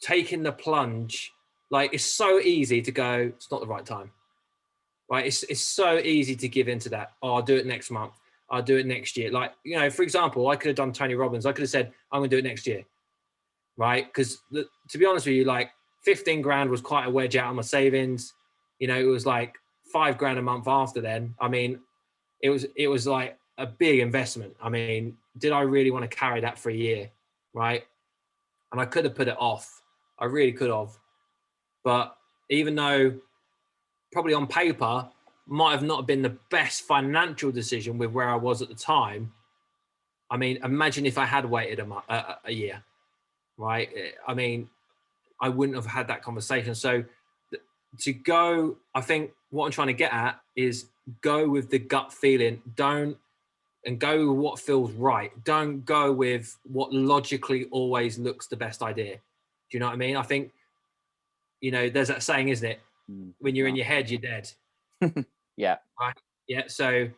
taking the plunge, like it's so easy to go, it's not the right time. Right. It's so easy to give into that. Oh, I'll do it next month. I'll do it next year. Like, for example, I could have done Tony Robbins. I could have said, I'm going to do it next year. Right. Because to be honest with you, like 15 grand was quite a wedge out of my savings. It was like 5 grand a month after then. I mean, it was like a big investment. I mean, did I really want to carry that for a year? Right. And I could have put it off. I really could have. But even though probably on paper might have not been the best financial decision with where I was at the time, I mean, imagine if I had waited a year, right? I mean, I wouldn't have had that conversation. So to go, I think what I'm trying to get at is go with the gut feeling. And go with what feels right. Don't go with what logically always looks the best idea. Do you know what I mean? I think, there's that saying, isn't it? When you're in your head, you're dead. yeah. Right. Yeah. So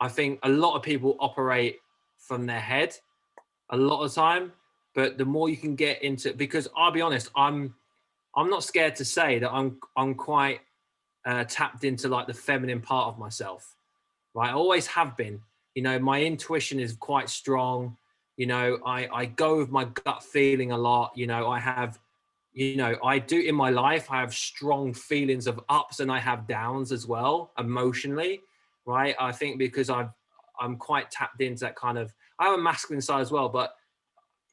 I think a lot of people operate from their head a lot of the time, but the more you can get into, because I'll be honest, I'm not scared to say that I'm quite tapped into like the feminine part of myself. Right. I always have been. My intuition is quite strong. I go with my gut feeling a lot. I have, I do in my life, I have strong feelings of ups and I have downs as well, emotionally. Right. I think because I'm quite tapped into that kind of, I have a masculine side as well, but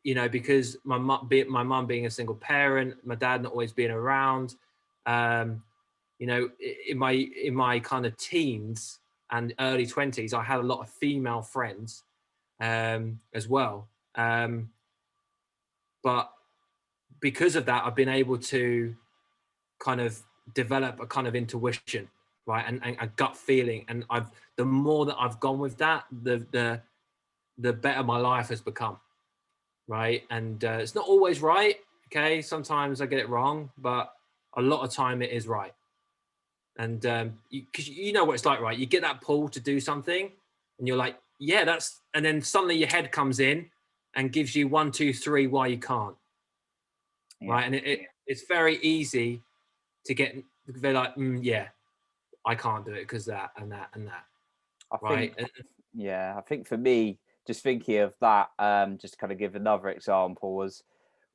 because my mum being a single parent, my dad not always being around, in my kind of teens and early 20s, I had a lot of female friends as well. But because of that, I've been able to kind of develop a kind of intuition, right, and a gut feeling. And the more that I've gone with that, the better my life has become, right. And it's not always right. Okay, sometimes I get it wrong, but a lot of time it is right. And because you know what it's like, right? You get that pull to do something and you're like, yeah, and then suddenly your head comes in and gives you 1, 2, 3 why you can't. Yeah. Right. And it's very easy to get, they're like, yeah, I can't do it because that and that and that. I think for me, just thinking of that, just kind of give another example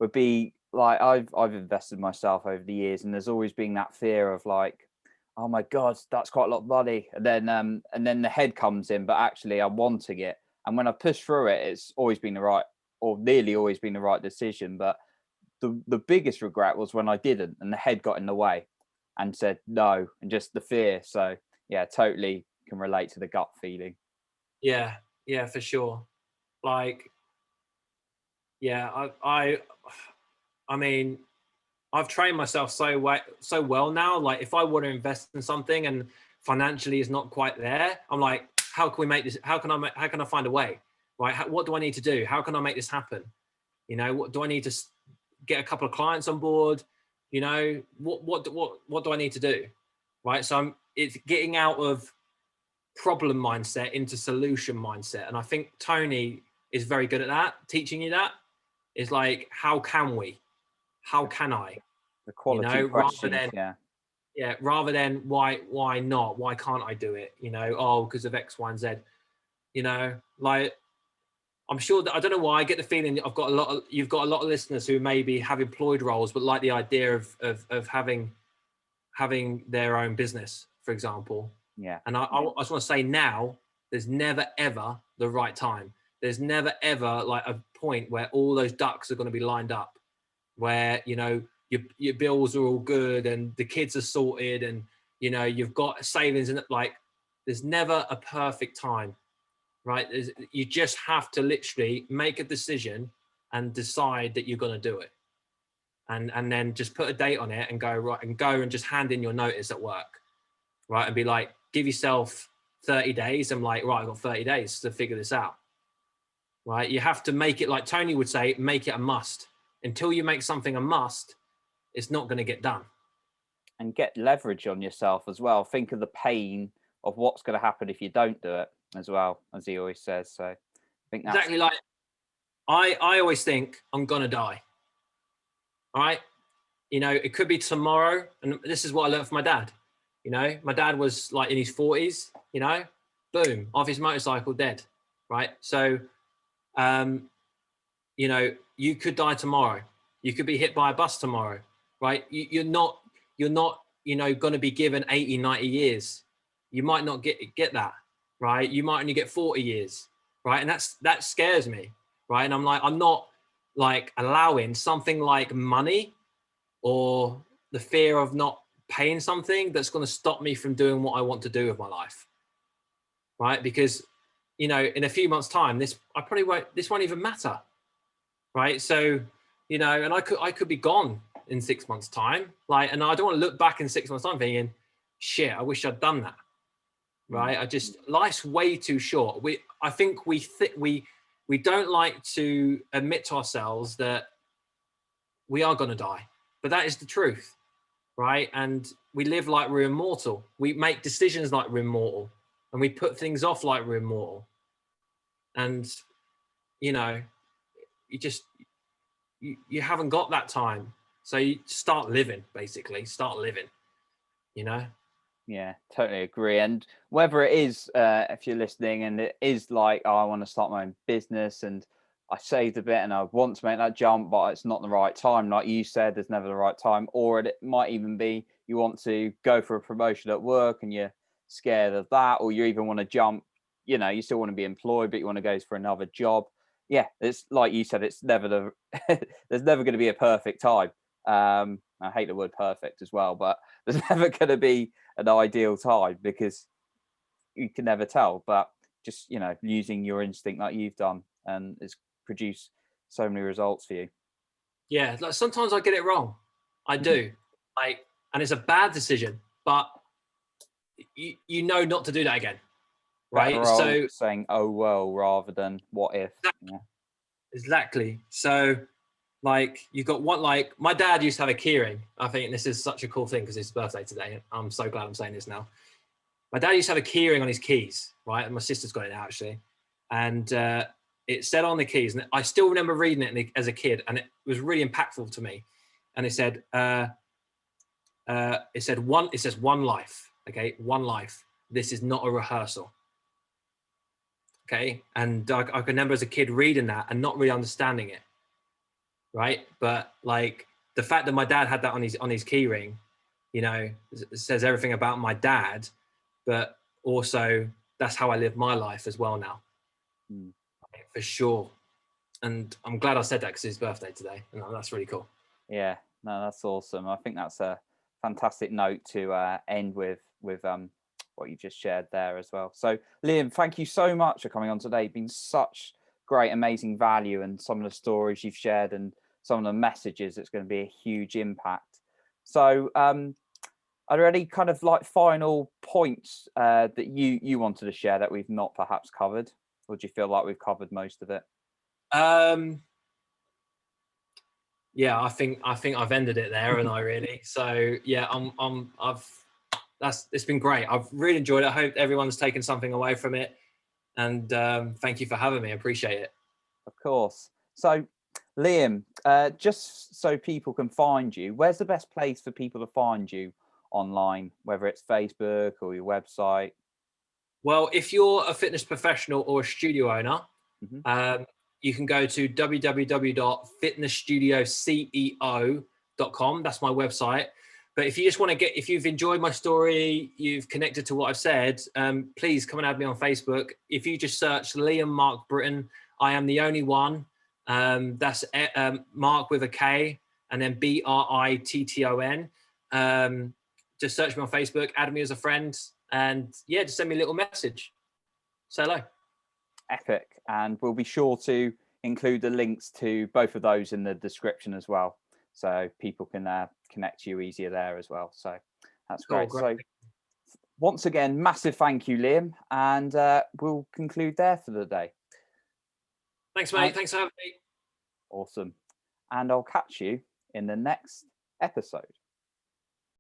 would be like I've invested myself over the years, and there's always been that fear of like, oh my god, that's quite a lot of money, and then the head comes in, but actually I'm wanting it, and when I push through it, it's always been the right, or nearly always been the right decision. But the biggest regret was when I didn't, and the head got in the way. and said no, and just the fear. So yeah, totally can relate to the gut feeling. Yeah, yeah, for sure. Like, yeah, I mean, I've trained myself so well now. Like, if I want to invest in something and financially is not quite there, I'm like, how can we make this? How can I find a way? Right? What do I need to do? How can I make this happen? You know, what do I need to get a couple of clients on board? You know, what do I need to do? Right? So it's getting out of problem mindset into solution mindset, and I think Tony is very good at that, teaching you that. Is like, how can I, The you quality know, questions, yeah. rather than why not, why can't I do it, you know, oh, because of X, Y, and Z, you know. Like, I'm sure that, I don't know why, I get the feeling that you've got a lot of listeners who maybe have employed roles but like the idea of having their own business, for example. Yeah. And I just want to say, now there's never ever the right time. There's never ever like a point where all those ducks are going to be lined up, where, you know, your bills are all good and the kids are sorted, and, you know, you've got savings, and like, there's never a perfect time, right? You just have to literally make a decision and decide that you're going to do it, and then just put a date on it and go, right, and go and just hand in your notice at work, right, and be like, give yourself 30 days. I'm like, right, I've got 30 days to figure this out, right? You have to make it, like Tony would say, make it a must. Until you make something a must, it's not going to get done. And get leverage on yourself as well. Think of the pain of what's going to happen if you don't do it as well, as he always says. So I think that's Exactly. Like, I always think I'm going to die. All right. You know, it could be tomorrow. And this is what I learned from my dad. You know, my dad was like in his 40s, you know, boom, off his motorcycle, dead. Right. So, you know, you could die tomorrow. You could be hit by a bus tomorrow. Right. You're not, you know, going to be given 80, 90 years. You might not get that. Right. You might only get 40 years. Right. And that scares me. Right. And I'm like, I'm not like allowing something like money or the fear of not paying something that's going to stop me from doing what I want to do with my life. Right. Because, you know, in a few months' time, this won't even matter. Right. So, you know, and I could be gone in 6 months' time. Like, and I don't want to look back in 6 months' time thinking, shit, I wish I'd done that. Right. Life's way too short. I think we don't like to admit to ourselves that we are going to die, but that is the truth. Right. And we live like we're immortal. We make decisions like we're immortal, and we put things off like we're immortal. And, you know, you haven't got that time. So you start living, basically. Start living, you know? Yeah, totally agree. And whether it is, if you're listening and it is like, oh, I want to start my own business and I saved a bit and I want to make that jump, but it's not the right time. Like you said, there's never the right time. Or it might even be you want to go for a promotion at work and you're scared of that, or you even want to jump, you know, you still want to be employed, but you want to go for another job. Yeah, it's like you said, it's never there's never going to be a perfect time. I hate the word perfect as well, but there's never going to be an ideal time because you can never tell. But just, you know, using your instinct like you've done, and it's produced so many results for you. Yeah. Like, sometimes I get it wrong. I do. Like, and it's a bad decision, but you know not to do that again. Right. Better So old saying "oh well" rather than "what if." Yeah. exactly. So, like, you've got one, like, my dad used to have a keyring. I think this is such a cool thing because it's his birthday today. I'm so glad I'm saying this now. My dad used to have a keyring on his keys, right? And my sister's got it now, actually. And it said on the keys, and I still remember reading it as a kid, and it was really impactful to me. And it said, it says one life, okay? One life. This is not a rehearsal. Okay. And I can remember as a kid reading that and not really understanding it. Right. But like, the fact that my dad had that on his key ring, you know, says everything about my dad, but also that's how I live my life as well now. For sure. And I'm glad I said that because it's his birthday today, and that's really cool. Yeah, no, that's awesome. I think that's a fantastic note to end with what you just shared there as well. So Liam, thank you so much for coming on today. Been such great, amazing value, and some of the stories you've shared and some of the messages, it's going to be a huge impact. So are there any kind of like final points that you wanted to share that we've not perhaps covered, or do you feel like we've covered most of it? Yeah, I think I've ended it there, and I really. So yeah, it's been great. I've really enjoyed it. I hope everyone's taken something away from it, and thank you for having me. I appreciate it. Of course. So Liam, just so people can find you, where's the best place for people to find you online, whether it's Facebook or your website? Well, if you're a fitness professional or a studio owner, you can go to www.fitnessstudioceo.com. That's my website. But if you just want to if you've enjoyed my story, you've connected to what I've said, please come and add me on Facebook. If you just search Liam Mark Britton, I am the only one. That's Mark with a K and then Britton. Just search me on Facebook, add me as a friend, and yeah, just send me a little message. Say hello. Epic. And we'll be sure to include the links to both of those in the description as well, so people can connect to you easier there as well. So that's great. So once again, massive thank you, Liam, and we'll conclude there for the day. Thanks, mate. Thanks for having me. Awesome. And I'll catch you in the next episode.